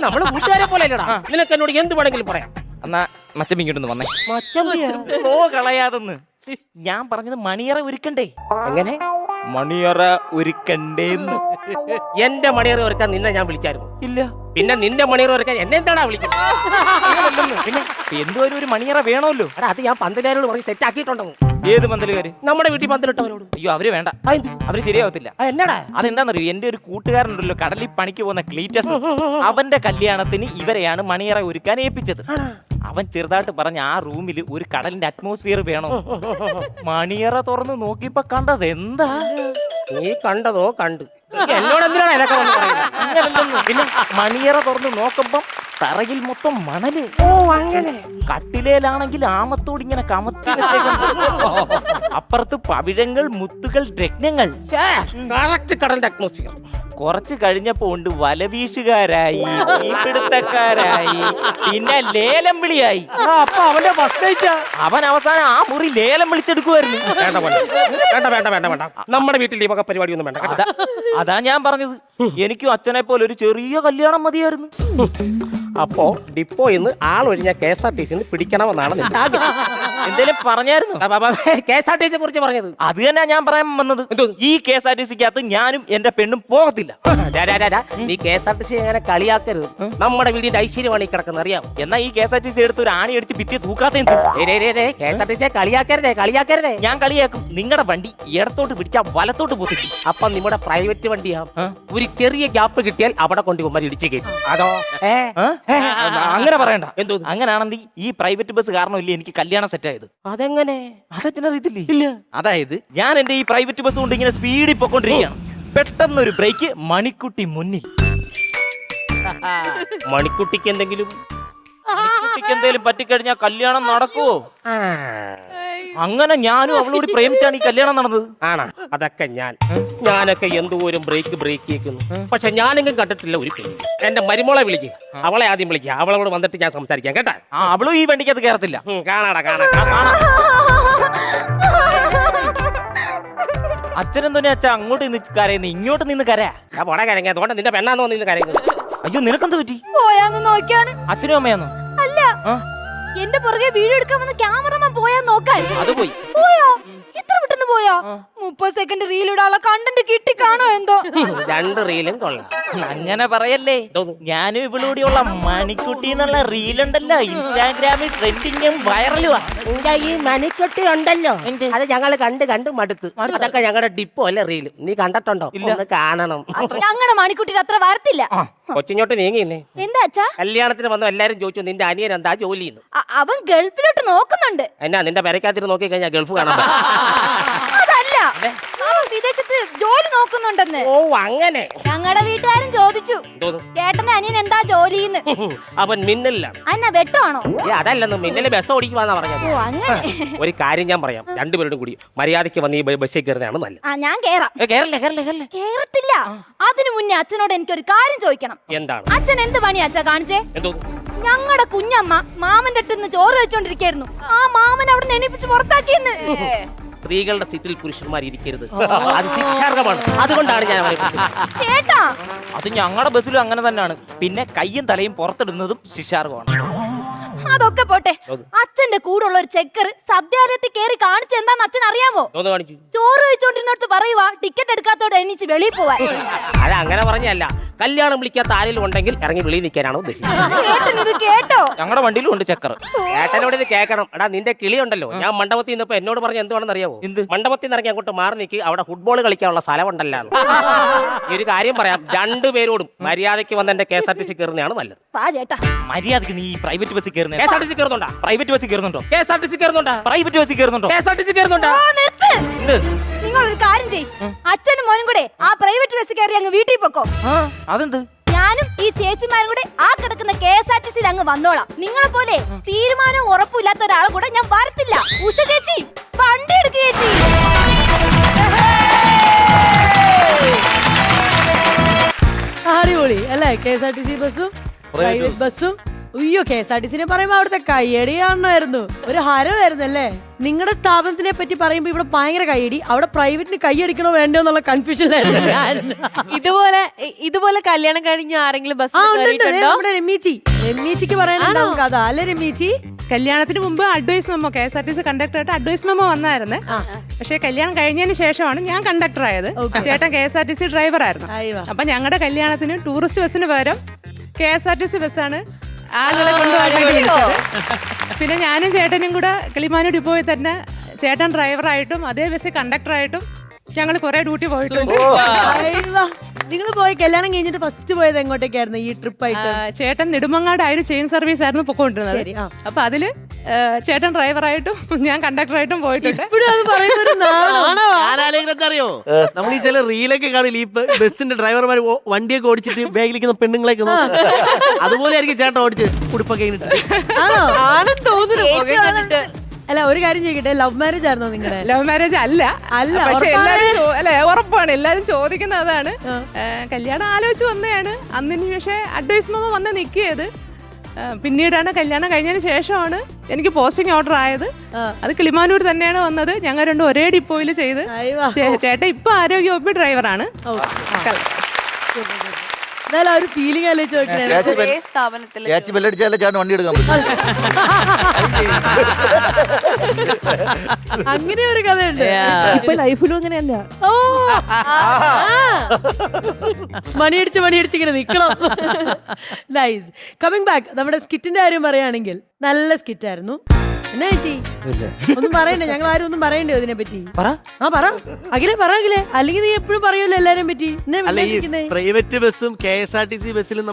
നമ്മള് കൂട്ടുകാരെ പോലെ അല്ലടാ. നിനക്ക് എന്നോട് എന്ത് വേണമെങ്കിലും പറയാം. എന്നാ മച്ചമ്പി ഇങ്ങോട്ടൊന്ന് വന്നേ. ഓ കളയാതെന്ന് ഞാൻ പറഞ്ഞത് മണിയറ ഒരുക്കണ്ടേ? എങ്ങനെ മണിയറ ഒരുക്കണ്ടേന്ന്? എന്റെ മണിയറ ഒരുക്കാൻ നിന്നെ ഞാൻ വിളിച്ചായിരുന്നു? ഇല്ല. പിന്നെ നിന്റെ മണിയറ ഒരുക്കാൻ എന്നെ എന്താടാ വിളിക്കുന്നത്? പിന്നെ എന്തോ ഒരു മണിയറ വേണമല്ലോ. അത് ഞാൻ പന്തലുകാരോട് പറഞ്ഞ് സെറ്റ് ആക്കിയിട്ടുണ്ടെന്ന്. ഏത് പന്തലുകാര്? നമ്മുടെ വീട്ടിൽ പന്തലിട്ടവരോട്. അയ്യോ, അവര് വേണ്ട, അവര് ശരിയാവത്തില്ല. എന്നാടാ? അതെന്താന്നറിയോ? എന്റെ ഒരു കൂട്ടുകാരനുണ്ടല്ലോ, കടലിൽ പണിക്ക് പോകുന്ന ക്ലീറ്റസ്. അവന്റെ കല്യാണത്തിന് ഇവരെയാണ് മണിയറ ഒരുക്കാൻ ഏൽപ്പിച്ചത്. അവൻ ചെറുതായിട്ട് പറഞ്ഞ ആ റൂമിൽ ഒരു കടലിന്റെ അറ്റ്മോസ്ഫിയർ വേണം. മണിയറ തുറന്ന് നോക്കിയപ്പോ കണ്ടത് എന്താ? നീ കണ്ടതോ? കണ്ടു. എന്നോട് എന്തിനാണ് ഇതൊക്കെ വന്ന് പറയുന്നത്? അങ്ങനല്ലെന്ന്. പിന്നെ മണിയറ തുറന്ന് നോക്കുമ്പം തറയിൽ മൊത്തം മണല്. ഓ, അങ്ങനെ. കട്ടിലേലാണെങ്കിൽ ആമത്തോട് ഇങ്ങനെ കമത്തി വെച്ചേക്കുന്നു. അപ്പുറത്ത് പവിഴങ്ങൾ, മുത്തുകൾ, രത്നങ്ങൾ. കടലിന്റെ അറ്റ്മോസ്ഫിയർ. കുറച്ച് കഴിഞ്ഞപ്പോ ഉണ്ട് വലവീശുകാരായി, മീൻപിടുത്തക്കാരായി, പിന്നെ ലേലം വിളിയായി. അപ്പൊ അവന്റെ അവൻ അവസാനം ആ മുറി ലേലം വിളിച്ചെടുക്കുമായിരുന്നു. വേണ്ട വേണ്ട വേണ്ട വേണ്ട വേണ്ട, നമ്മുടെ വീട്ടിൽ ഈ വക പരിപാടി ഒന്നും വേണ്ട. അതാ ഞാൻ പറഞ്ഞത്, എനിക്കും അച്ഛനെ പോലെ ഒരു ചെറിയ കല്യാണം മതിയായിരുന്നു. അപ്പോ ഡിപ്പോയിൽ നിന്ന് ആളൊഴിഞ്ഞ KSRTC പിടിക്കണമെന്നാണ് നിന്റെ ആഗ്രഹം. എന്തേലും പറഞ്ഞായിരുന്നു? KSRTC കുറിച്ച് പറഞ്ഞത് അത് തന്നെ ഞാൻ പറയാൻ വന്നത്. ഈ KSRTC-ക്കകത്ത് ഞാനും എന്റെ പെണ്ണും പോകത്തില്ല. നീ KSRTC അങ്ങനെ കളിയാക്കരുത്. നമ്മുടെ വീടിന്റെ ഐശ്വര്യമാണ് ഈ കിടക്കുന്നത്, അറിയാം. എന്നാ ഈ KSRTC എടുത്ത് ഒരു ആണി അടിച്ച് ഭിത്തി തൂക്കാത്ത KSRTC കളിയാക്കരുതേ. ഞാൻ കളിയാക്കും. നിങ്ങളുടെ വണ്ടി ഇടത്തോട്ട് പിടിച്ചാ വലത്തോട്ട് പൊത്തിക്കും. അപ്പൊ നിങ്ങളുടെ പ്രൈവറ്റ് വണ്ടിയാ, ഒരു ചെറിയ ഗ്യാപ്പ് കിട്ടിയാൽ അവിടെ കൊണ്ട് ഉമ്മ ഇടിച്ചു കയറ്റും. അതോ അങ്ങനെ പറയണ്ട. എന്തോ അങ്ങനാണെങ്കിൽ ഈ പ്രൈവറ്റ് ബസ് കാരണം ഇല്ലേ എനിക്ക് കല്യാണം സെറ്റ് ആയത്. അതെങ്ങനെ? അറിയത്തില്ലേ? ഇല്ല. അതായത് ഞാൻ എന്റെ ഈ പ്രൈവറ്റ് ബസ് കൊണ്ട് ഇങ്ങനെ സ്പീഡിൽ പൊക്കൊണ്ടിരിക്കുകയാണ്. പെട്ടെന്നൊരു ബ്രേക്ക്, മണിക്കുട്ടി മുന്നിൽ. മണിക്കുട്ടിക്ക് എന്തെങ്കിലും പറ്റിക്കഴിഞ്ഞാൽ കല്യാണം നടക്കുവോ? അങ്ങനെ ഞാനും അവളോട് പ്രേമിച്ചാണ് ഈ കല്യാണം നടന്നത്. ആണോ? അതൊക്കെ ഞാനൊക്കെ എന്തോരം ബ്രേക്ക് കേൾക്കുന്നു. പക്ഷെ ഞാനെങ്കിലും കണ്ടിട്ടില്ല ഒരു പെണ്ണ്. എന്റെ മരുമോളെ വിളിക്കുക, അവളെ ആദ്യം വിളിക്കുക, അവളോട് വന്നിട്ട് ഞാൻ സംസാരിക്കാം കേട്ടാ. അവളും ഈ വണ്ടിക്കകത്ത് കയറത്തില്ല. കാണാടാ. അച്ഛനെന്തോ അച്ഛൻ അങ്ങോട്ട് നിന്ന് കരയുന്നു, ഇങ്ങോട്ട് നിന്ന് കരയാ. പോടാ കരങ്ങ, അതുകൊണ്ട് നിന്റെ പെണ്ണാന്ന് തോന്നി കരയുന്നത്. അയ്യോ, നിനക്കെന്ത് പറ്റി? പോയാന്ന് നോക്കിയാണ്. അച്ഛനും അമ്മയാന്നോ? അല്ല, എന്റെ പുറകെ വീഡിയോ എടുക്കാൻ വന്ന ക്യാമറമാൻ പോയാ നോക്കാൻ. അത് പോയി. പോയോ? ഇത്ര പെട്ടെന്ന് പോയോ? 30 സെക്കൻഡ് റീൽ ഇടാനുള്ള കണ്ടന്റ് കിട്ടി കാണോ എന്തോ. 2 റീലും കൊള്ളാം. അങ്ങനെ പറയല്ലേ. ഞാനും ഇവളൂടെയുള്ള മണിക്കുട്ടി എന്നുള്ള റീലുണ്ടല്ലോ, ഇൻസ്റ്റാഗ്രാമിൽ ട്രെൻഡിങ്ങും വൈറലുവാ. ഈ മണിക്കുട്ടി ഉണ്ടല്ലോ, അത് ഞങ്ങള് കണ്ട് മടുത്ത്. അതൊക്കെ ഞങ്ങളുടെ ഡിപ്പോ അല്ലേ റീല്. നീ കണ്ടിട്ടുണ്ടോ? ഇല്ല, കാണണം. ഞങ്ങളുടെ മണിക്കുട്ടി അത്ര വരത്തില്ല. കൊച്ചിങ്ങോട്ട് നീങ്ങിന്നേ. എന്താ അച്ഛാ? കല്യാണത്തിന് വന്നു എല്ലാരും ചോദിച്ചു നിന്റെ അനിയൻ എന്താ ജോലി ചെയ്യുന്നു. അവൻ ഗൾഫിലോട്ട് നോക്കുന്നുണ്ട്. എന്നാ നിന്റെ പെരക്കാത്തിട്ട് നോക്കി കഴിഞ്ഞാൽ ഗൾഫ് കാണാൻ അതല്ല, അവൻ വിദേശത്ത് ജോലി നോക്കുന്നുണ്ടെന്ന്. ഓ അങ്ങനെ. ഞങ്ങളുടെ വീട്ടുകാരും ചോദിച്ചു ചേട്ടന്റെ അനിയൻ എന്താ ജോലിന്ന്. അവൻ മിന്നലിലാണ്. അന്ന വെട്ടമാണോ? അതല്ലെന്ന്, മിന്നല് ബസ് ഓടിക്കുവാന്നാ പറഞ്ഞത്. ഓ അങ്ങനെ. ഒരു കാര്യം ഞാൻ പറയാം, രണ്ടുപേരോടും കൂടി മര്യാദയ്ക്ക് വന്ന് ഈ ബസ്സിൽ കയറുന്നതാണ് നല്ലത്. ഞാൻ കേറാം. കേറത്തില്ല. അതിനു മുന്നേ അച്ഛനോട് എനിക്കൊരു കാര്യം ചോദിക്കണം. എന്താണ്? അച്ഛൻ എന്ത് പണിയാ അച്ഛാ കാണിച്ചേ? എന്തോ? ഞങ്ങളുടെ കുഞ്ഞമ്മ മാമന്റെ അടുത്ത് ചോറ് വെച്ചോണ്ടിരിക്കായിരുന്നു. ആ മാമൻ അവിടെ നെനിപ്പിച്ച് പുറത്താക്കിയെന്ന്. സ്ത്രീകളുടെ സീറ്റിൽ പുരുഷന്മാർ ഇരിക്കരുത്, അത് ശിക്ഷാർഹമാണ്. അതുകൊണ്ടാണ് ഞാൻ ചേട്ടാ, അത് ഞങ്ങളുടെ ബസ്സിലും അങ്ങനെ തന്നെയാണ്. പിന്നെ കയ്യും തലയും പുറത്തിടുന്നതും ശിക്ഷാർഹമാണ്. അതൊക്കെ പോട്ടെ, അച്ഛന്റെ കൂടെ ഉള്ള ഒരു ചെക്കർ സദ്യാലയത്തിൽ കയറി കാണിച്ച എന്താന്ന് അച്ഛൻ അറിയാമോ? ചോറ് വെച്ചോണ്ടിരുന്നോടത്ത് പറയുവാ ടിക്കറ്റ് എടുക്കാത്തോടെ എണീച്ച് വെളിയിൽ പോവാൻ. അത് അങ്ങനെ പറഞ്ഞല്ല, കല്യാണം വിളിക്കാത്ത ആരെങ്കിലും ഉണ്ടെങ്കിൽ ഇറങ്ങി വെളിയിൽ നിൽക്കാനാണ് ഉദ്ദേശിച്ചത്. കേട്ടോ? ഞങ്ങളുടെ വണ്ടിയിലും ഉണ്ട് ചെക്കർ. ഏട്ടനോട് ഇത് കേൾക്കണം. എടാ, നിന്റെ കിളി ഉണ്ടല്ലോ, ഞാൻ മണ്ഡപത്തിൽ നിന്നപ്പോ എന്നോട് പറഞ്ഞ എന്തുവാണെന്ന് അറിയാമോ? മണ്ഡപത്തിൽ നിന്ന് ഇറങ്ങി അങ്ങോട്ട് മാറി നിൽക്കി, അവിടെ ഫുട്ബോൾ കളിക്കാനുള്ള സ്ഥലമുണ്ടല്ലോ. ഈ ഒരു കാര്യം പറയാം, രണ്ടുപേരോടും മര്യാദയ്ക്ക് വന്ന് എന്റെ KSRTC കയറുന്നതാണ് നല്ലത്. മര്യാദക്ക് നീ പ്രൈവറ്റ് ബസ്സിൽ കയറുന്ന KSRTC കയറുന്നുണ്ടോ? പ്രൈവറ്റ് ബസ്സിൽ കയറുന്നുണ്ടോ? KSRTC കയറുന്നുണ്ടോ? പ്രൈവറ്റ് ബസ്സിൽ കയറുന്നുണ്ടോ? KSRTC കയറുന്നുണ്ടോ? നിങ്ങളൊരു കാര്യം ചെയ്യും, അച്ഛനും മോനും കൂടെ ആ പ്രൈവറ്റ് ബസ് കയറി അങ്ങ് വീട്ടിൽ പൊക്കോ. അതെന്ത്? ഞാനും ഈ ചേച്ചിമാരും കൂടെ ആ കിടക്കുന്ന KSRTC അങ്ങ് വന്നോളാം. നിങ്ങളെ പോലെ തീരുമാനവും ഉറപ്പില്ലാത്ത ഒരാൾ കൂടെ ഞാൻ വരത്തില്ല. ഉഷ ചേച്ചി, വണ്ടി എടുക്ക് ചേച്ചി. അടിപൊളി അല്ലേ? KSRTC ബസ്സും പ്രൈവറ്റ് ബസ്സും. അയ്യോ, KSRTC പറയുമ്പോ അവിടുത്തെ കയ്യടി കാണണമായിരുന്നു, ഒരു ഹരമായിരുന്നു അല്ലേ? നിങ്ങളുടെ സ്ഥാപനത്തിനെ പറ്റി പറയുമ്പോ ഇവിടെ ഭയങ്കര കയ്യടി, അവിടെ പ്രൈവറ്റിന് കൈയടിക്കണോ വേണ്ടോ എന്നുള്ള കൺഫ്യൂഷനിലായിരുന്നു. ഇതുപോലെ കല്യാണം കഴിഞ്ഞ ആരെങ്കിലും ബസ് നമ്മുടെ രമ്യച്ചിക്ക് പറയാനുണ്ടാവും കഥ അല്ലേ രമ്യച്ചി? കല്യാണത്തിന് മുമ്പ് അഡ്വൈസ് മെമ്മോ KSRTC കണ്ടക്ടറായിട്ട് അഡ്വൈസ് മെമ്മോ വന്നായിരുന്നു. പക്ഷേ കല്യാണം കഴിഞ്ഞതിന് ശേഷമാണ് ഞാൻ കണ്ടക്ടർ ആയത്. ചേട്ടൻ KSRTC ഡ്രൈവർ ആയിരുന്നു. അപ്പൊ ഞങ്ങളുടെ കല്യാണത്തിന് ടൂറിസ്റ്റ് ബസ്സിന് പകരം KSRTC ബസ്സാണ് ആളുകളെ കൊണ്ടുപോകാൻ വിളിച്ചത്. പിന്നെ ഞാനും ചേട്ടനും കൂടെ കിളിമാനൂർ ഡിപ്പോയിൽ തന്നെ ചേട്ടൻ ഡ്രൈവറായിട്ടും അതേ ബസ്സിൽ കണ്ടക്ടറായിട്ടും ഞങ്ങൾ കുറെ ഡ്യൂട്ടി പോയിട്ടുണ്ട്. നിങ്ങൾ പോയി കല്യാണം കഴിഞ്ഞിട്ട് ഫസ്റ്റ് പോയത് എങ്ങോട്ടേക്കായിരുന്നു ഈ ട്രിപ്പ് ആയിട്ട്? ചേട്ടൻ നെടുമങ്ങാട് ആയിരുന്നു ചെയിൻ സർവീസ് ആയിരുന്നു പൊക്കോണ്ടിരുന്നത്. അപ്പൊ അതില് ചേട്ടൻ ഡ്രൈവറായിട്ടും ഞാൻ കണ്ടക്ടറായിട്ടും പോയിട്ടുണ്ട്. അറിയോ, നമ്മൾ ഈ ചില റീലൊക്കെ കാണില്ല, ഈ ബസ്സിന്റെ ഡ്രൈവർമാർ വണ്ടിയൊക്കെ ഓടിച്ചിട്ട് ബാഗിലിരിക്കുന്ന പെണ്ണുങ്ങളെയൊക്കെ അതുപോലെ ആയിരിക്കും ചേട്ടൻ ഓടിച്ചത് ഉടുപ്പൊക്കെ തോന്നുന്നു. അല്ല, ഒരു കാര്യം ചോദിക്കട്ടെ, ലവ് മാരേജ് ആയിരുന്നോ നിങ്ങളുടെ? ലവ് മാരേജ് അല്ല, പക്ഷെ എല്ലാരും ഉറപ്പാണ്, എല്ലാരും ചോദിക്കുന്ന അതാണ്. കല്യാണം ആലോചിച്ച് വന്നതാണ്. അന്നിന് പക്ഷേ അഡ്വൈസ് മെമ്മോ വന്ന് നിൽക്കിയത്. പിന്നീടാണ് കല്യാണം കഴിഞ്ഞതിന് ശേഷമാണ് എനിക്ക് പോസ്റ്റിംഗ് ഓർഡർ ആയത്. അത് കിളിമാനൂർ തന്നെയാണ് വന്നത്. ഞങ്ങൾ രണ്ടും ഒരേ ഡിപ്പോയിൽ ചെയ്ത്. ചേട്ടൻ ഇപ്പൊ ആരോഗ്യ വകുപ്പ് ഡ്രൈവറാണ്. എന്നാലും ആ ഒരു ഫീലിംഗ് ആലോചിച്ച് നോക്കണേ. ഒരേ സ്ഥാപനത്തിൽ ചേച്ചി ബെല്ലടിച്ചാലേ ചേട്ടൻ വണ്ടി എടുക്കാൻ പറ്റും. അങ്ങനെ ഒരു കഥയുണ്ട്. ഇപ്പൊ ലൈഫിലും അങ്ങനെ തന്നെ. ഓ മണിയടിച്ച് ഇങ്ങനെ നിക്കണം. നൈസ്. കമ്മിങ് ബാക്ക് നമ്മുടെ സ്കിറ്റിന്റെ കാര്യം പറയുകയാണെങ്കിൽ നല്ല സ്കിറ്റായിരുന്നു. എന്നാ ചേച്ചി ഒന്നും പറയണ്ടേ? ഞങ്ങൾ ആരും ഒന്നും പറയണ്ടേ ഇതിനെ പറ്റി? ആ പറ അഖിലേ, പറ അഖിലേ. അല്ലെങ്കിൽ നീ എപ്പോഴും പറയുമല്ലോ എല്ലാരെയും പറ്റി. പ്രൈവറ്റ് ബസ്സും KSRTC ബസ്സിലും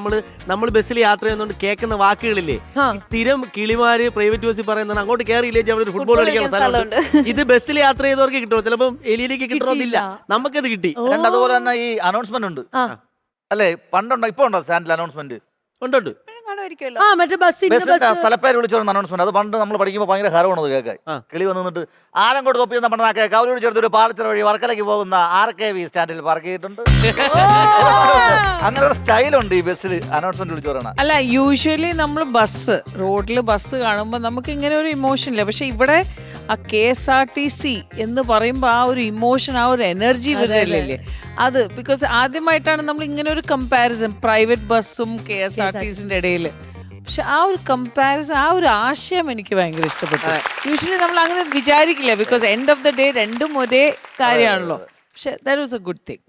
നമ്മൾ ബസ്സിൽ യാത്ര ചെയ്യുന്നതുകൊണ്ട് കേൾക്കുന്ന വാക്കുകളില്ലേ, സ്ഥിരം കിളിമാര് പ്രൈവറ്റ് ബസ്സിൽ പറയുന്നതാണ് അങ്ങോട്ട് കയറിയില്ലേ അവിടെ ഒരു ഫുട്ബോൾ കളിക്കുന്ന സ്ഥലമുണ്ട്. ഇത് ബസ്സിൽ യാത്ര ചെയ്തവർക്ക് കിട്ടുമോ? ചിലപ്പം എലിയിലേക്ക് കിട്ടണമെന്നില്ല, നമുക്കത് കിട്ടി. അതുപോലെ തന്നെ ഈ അനൗൺസ്മെന്റ് ഉണ്ട് അല്ലേ? പണ്ടുണ്ടോ ഇപ്പൊ ഉണ്ടോ സ്റ്റാൻഡിൽ അനൗൺസ്മെന്റ്? ഉണ്ട്. സ്ഥലപ്പേര് വിളിച്ചോണ്ട് അനൗൺസ്മെന്റ്. അത് പണ്ട് നമ്മൾ പഠിക്കുമ്പോൾ ഭയങ്കര ഹരമാണത് കേൾക്കാൻ. കിളി വന്നിട്ട് ആലങ്കോട് തൊപ്പി എന്ന പണ്ട് കേൾക്കാം. അവരോട് ചേർത്ത് ഒരു പാലച്ചിറ വഴി വർക്കലേക്ക് പോകുന്ന RKV സ്റ്റാൻഡിൽ പാർക്ക് ചെയ്തിട്ടുണ്ട്. അങ്ങനെ ഒരു സ്റ്റൈലുണ്ട് ഈ ബസ്സിൽ അനൗൺസ്മെന്റ് വിളിച്ചു പറയണം. അല്ല, യൂഷ്വലി നമ്മൾ റോഡിൽ ബസ് കാണുമ്പോൾ നമുക്ക് ഇങ്ങനെ ഒരു ഇമോഷൻ ഇല്ല. പക്ഷെ ഇവിടെ ആ KSRTC എന്ന് പറയുമ്പോൾ ആ ഒരു ഇമോഷൻ, ആ ഒരു എനർജി വരില്ലേ അത്. ബിക്കോസ് ആദ്യമായിട്ടാണ് നമ്മൾ ഇങ്ങനെ ഒരു കമ്പാരിസൺ പ്രൈവറ്റ് ബസ്സും KSRTCന്റെ ഇടയിൽ. പക്ഷെ ആ ഒരു കമ്പാരിസൺ, ആ ഒരു ആശയം എനിക്ക് ഭയങ്കര ഇഷ്ടപ്പെട്ടു. യൂഷ്വലി നമ്മൾ അങ്ങനെ വിചാരിക്കില്ല, because end of the day രണ്ടും ഒരേ കാര്യമാണല്ലോ. പക്ഷെ that was a good thing.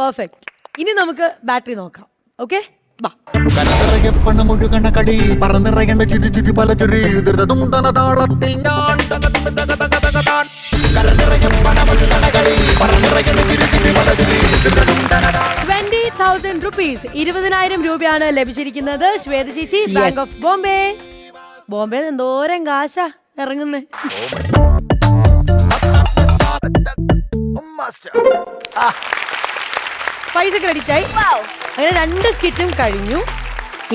Perfect. ഇനി നമുക്ക് ബാറ്ററി നോക്കാം. ഓക്കെ, പണമൊഴുകണ കളി പറന്നിറങ്ങേണ്ട ചിരി ചിരി പല ചിരി ധൃതതുണ്ടന താളത്തിൽ ഞാൻ 20,000 rupees 20,000 രൂപയാണ് ലഭിച്ചിരിക്കുന്നത്. ശ്വേത ചേച്ചി, ബാങ്ക് ഓഫ് ബോംബെ. ബോംബെ എന്തോരം കാശാ ഇറങ്ങുന്നേ. പൈസ ക്രെഡിറ്റ് ആയി. അങ്ങനെ 2 സ്കിറ്റും കഴിഞ്ഞു.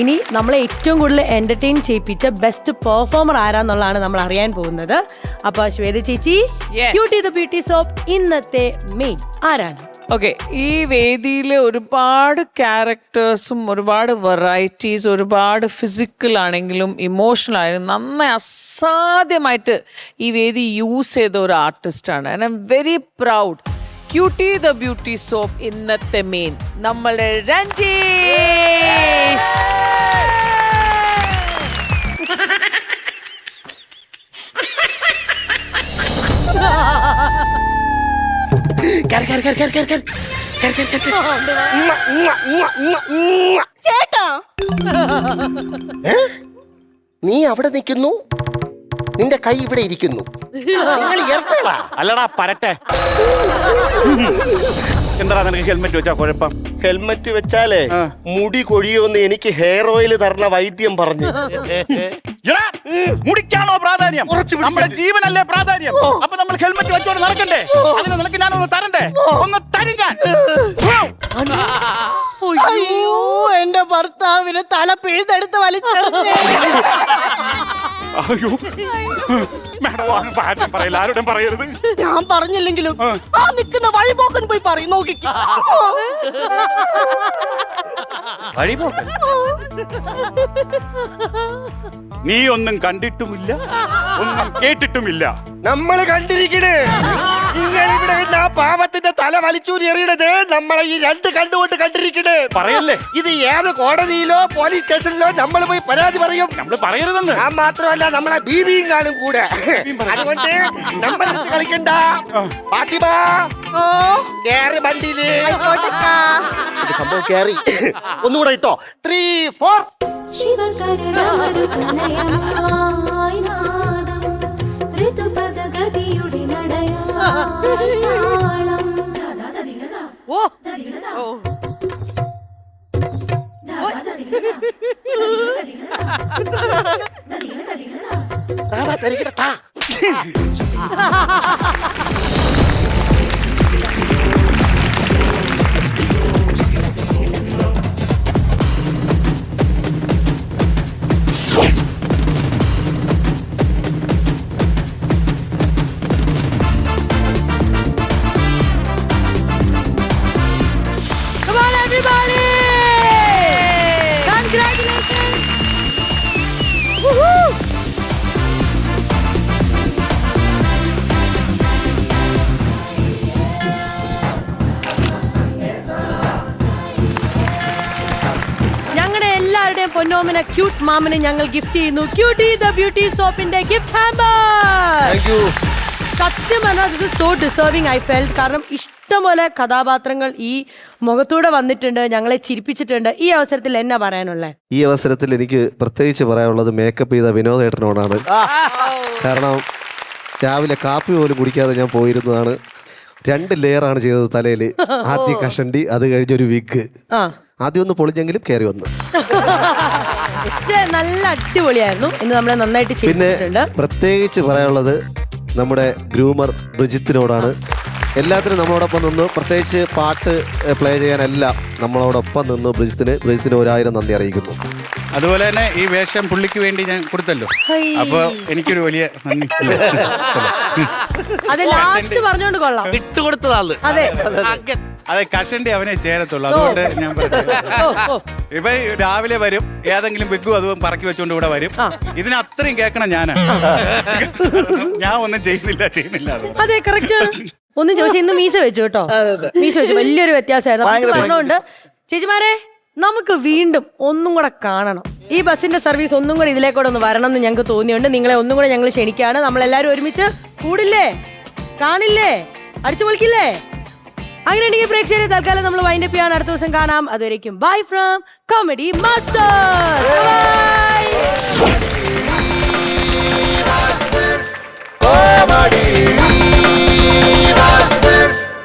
ഇനി നമ്മളെ ഏറ്റവും കൂടുതൽ എന്റർടൈൻ ചെയ്യിപ്പിച്ച ബെസ്റ്റ് പെർഫോമർ ആരാന്നുള്ളതാണ് നമ്മൾ അറിയാൻ പോകുന്നത്. അപ്പൊ ശ്വേത ചേച്ചി, ക്യൂട്ടി ദ ബ്യൂട്ടി സോപ്പ് ഇന്നത്തെ മെയിൻ ആരാണ്? ഓക്കെ, ഈ വേദിയിൽ ഒരുപാട് ക്യാരക്ടേഴ്സും ഒരുപാട് വെറൈറ്റീസ്, ഒരുപാട് ഫിസിക്കൽ ആണെങ്കിലും ഇമോഷണൽ ആണെങ്കിലും നന്നായി അസാധ്യമായിട്ട് ഈ വേദി യൂസ് ചെയ്ത ഒരു ആർട്ടിസ്റ്റാണ്. And I am very proud. Cutie the beauty soap ഇന്നത്തെ മെയിൻ നമ്മളുടെ രഞ്ജീഷ്. ചേട്ടാ, നീ അവിടെ നിൽക്കുന്നു, നിന്റെ കൈ ഇവിടെ ഇരിക്കുന്നു. അല്ലടാ പരട്ടെ. എന്താ നിനക്ക് ഹെൽമെറ്റ് വെച്ചാ കുഴപ്പം? ഹെൽമെറ്റ് വെച്ചാലേ മുടി കൊഴിയോന്ന് എനിക്ക് ഹെയർ ഓയിൽ തരണ വൈദ്യം പറഞ്ഞു. മുടിക്കാണോ പ്രാധാന്യം? നമ്മുടെ ജീവനല്ലേ പ്രാധാന്യം. അപ്പൊ നമ്മൾ ഹെൽമെറ്റ് വെച്ചോണ്ട് നടക്കണ്ടേ? അതിന് നിനക്ക് ഞാനൊന്ന് തരണ്ടേ? ഒന്ന് തരിഞ്ഞാൻ. അയ്യോ, എന്റെ ഭർത്താവിന് തല പിഴുതെടുത്ത് വലിച്ചെറിഞ്ഞേ. അയ്യോ മാഡം പറയില്ല, ആരോടും പറയരുത്. ഞാൻ പറഞ്ഞില്ലെങ്കിലും ആ നിൽക്കുന്ന വഴിപോക്കൻ പോയി പറയും. നോക്കിക്കോ. വഴിപോക്കൻ? നീ ഒന്നും കണ്ടിട്ടുമില്ല, ഒന്നും കേട്ടിട്ടുമില്ല. നമ്മള് കണ്ടിരിക്കണേ. ഇവിടെ ആ പാവത്തിന്റെ തല വലിച്ചൂരി എറിയണത് നമ്മളെ ഈ 2 കണ്ടുകൊണ്ട് കണ്ടിരിക്കണേ. പറയല്ലേ? ഇത് ഏത് കോടതിയിലോ പോലീസ് സ്റ്റേഷനിലോ നമ്മൾ പോയി പരാതി പറയും. നമ്മൾ പറയരുതെന്ന്. ഞാൻ മാത്രമല്ല, നമ്മളെ ബീബിയും കാണും കൂടെ. അതുകൊണ്ട് നമ്മൾ കളിക്കണ്ട. ഫാത്തിമ, കേറി വണ്ടിയില്. സംഭവം കേറി. ഒന്നുകൂടെ ഇട്ടോ. 3, 4. പൊന്നോമന ക്യൂട്ട് മാമന് ഞങ്ങൾ ഗിഫ്റ്റ് ചെയ്യുന്നു ക്യൂട്ടി ദ ബ്യൂട്ടി സോപ്പിന്റെ ഗിഫ്റ്റ് ഹാമ്പർ. സത്യം പറഞ്ഞാൽ this is so deserving I felt. കാരണം ഇഷ്ടംപോലെ കഥാപാത്രങ്ങൾ ഈ മുഖത്തൂടെ വന്നിട്ടുണ്ട്, ഞങ്ങളെ ചിരിപ്പിച്ചിട്ടുണ്ട്. ഈ അവസരത്തിൽ എന്നാ പറയാനുള്ളത്? ഈ അവസരത്തിൽ എനിക്ക് പ്രത്യേകിച്ച് പറയാനുള്ളത് മേക്കപ്പ് ചെയ്ത വിനോദേട്ടനോടാണ്. കാരണം രാവിലെ കാപ്പി പോലും കുടിക്കാതെ ഞാൻ പോയിരുന്നതാണ്. 2 ലെയറാണ് ചെയ്തത് തലയിൽ. ആദ്യം കഷണ്ടി, അത് കഴിഞ്ഞൊരു വിഗ്. ആദ്യം ഒന്ന് പൊളിഞ്ഞെങ്കിലും കയറി വന്നു. നല്ല അടിപൊളിയായിരുന്നു. ഇന്ന് നമ്മളെ നന്നായിട്ട് പിന്നെ പ്രത്യേകിച്ച് പറയാനുള്ളത് നമ്മുടെ ഗ്രൂമർ ബ്രിജിത്തിനോടാണ്. എല്ലാത്തിനും നമ്മളോടൊപ്പം നിന്നു. പ്രത്യേകിച്ച് പാട്ട് പ്ലേ ചെയ്യാനെല്ലാം നമ്മളോടൊപ്പം നിന്നു ബ്രിജിത്തിന് 1000 നന്ദി അറിയിക്കുന്നു. അതുപോലെ തന്നെ ഈ വേഷം പുള്ളിക്ക് വേണ്ടി ഞാൻ കൊടുത്തല്ലോ, അപ്പൊ എനിക്കൊരു വലിയ നന്ദി. അത് ലാസ്റ്റ് പറഞ്ഞോണ്ട് കൊള്ളാം. വിട്ടുകൊടുത്തതാണ്. അതെ അതെ, കഷണ്ടി അവനെ ചേരത്തുള്ളൂ. അതുകൊണ്ട് ഞാൻ പറഞ്ഞു, ഇപ്പൊ രാവിലെ വരും, ഏതെങ്കിലും വിഗും അതും പറക്കി വെച്ചോണ്ട് ഇവിടെ വരും. ഇതിന് അത്രയും കേൾക്കണം ഞാനാണ്. ഞാൻ ഒന്നും ചെയ്യുന്നില്ല. അതെ കറക്റ്റ് ആണ്. ഒന്നും ചോദിച്ചാൽ ഇന്ന് മീശ വെച്ചു കേട്ടോ. മീശ വെച്ചു, വലിയൊരു വ്യത്യാസമായിരുന്നു. പറഞ്ഞുകൊണ്ട് ചേച്ചിമാരെ നമുക്ക് വീണ്ടും ഒന്നും കൂടെ കാണണം. ഈ ബസ്സിന്റെ സർവീസ് ഒന്നും കൂടെ ഇതിലേക്കൂടെ ഒന്ന് വരണം എന്ന് ഞങ്ങൾക്ക് തോന്നിയുണ്ട്. നിങ്ങളെ ഒന്നും കൂടെ ഞങ്ങൾ ക്ഷണിക്കുകയാണ്. നമ്മളെല്ലാവരും ഒരുമിച്ച് കൂടില്ലേ, കാണില്ലേ, അടിച്ചു പൊളിക്കില്ലേ? അങ്ങനെയുണ്ടെങ്കിൽ പ്രേക്ഷകരെ തൽക്കാലം നമ്മൾ വൈൻഡ് അപ്പ് ചെയ്യാൻ അടുത്ത ദിവസം കാണാം. അതുവരേക്കും ബൈ ഫ്രം കോമഡി മാസ്റ്റർ.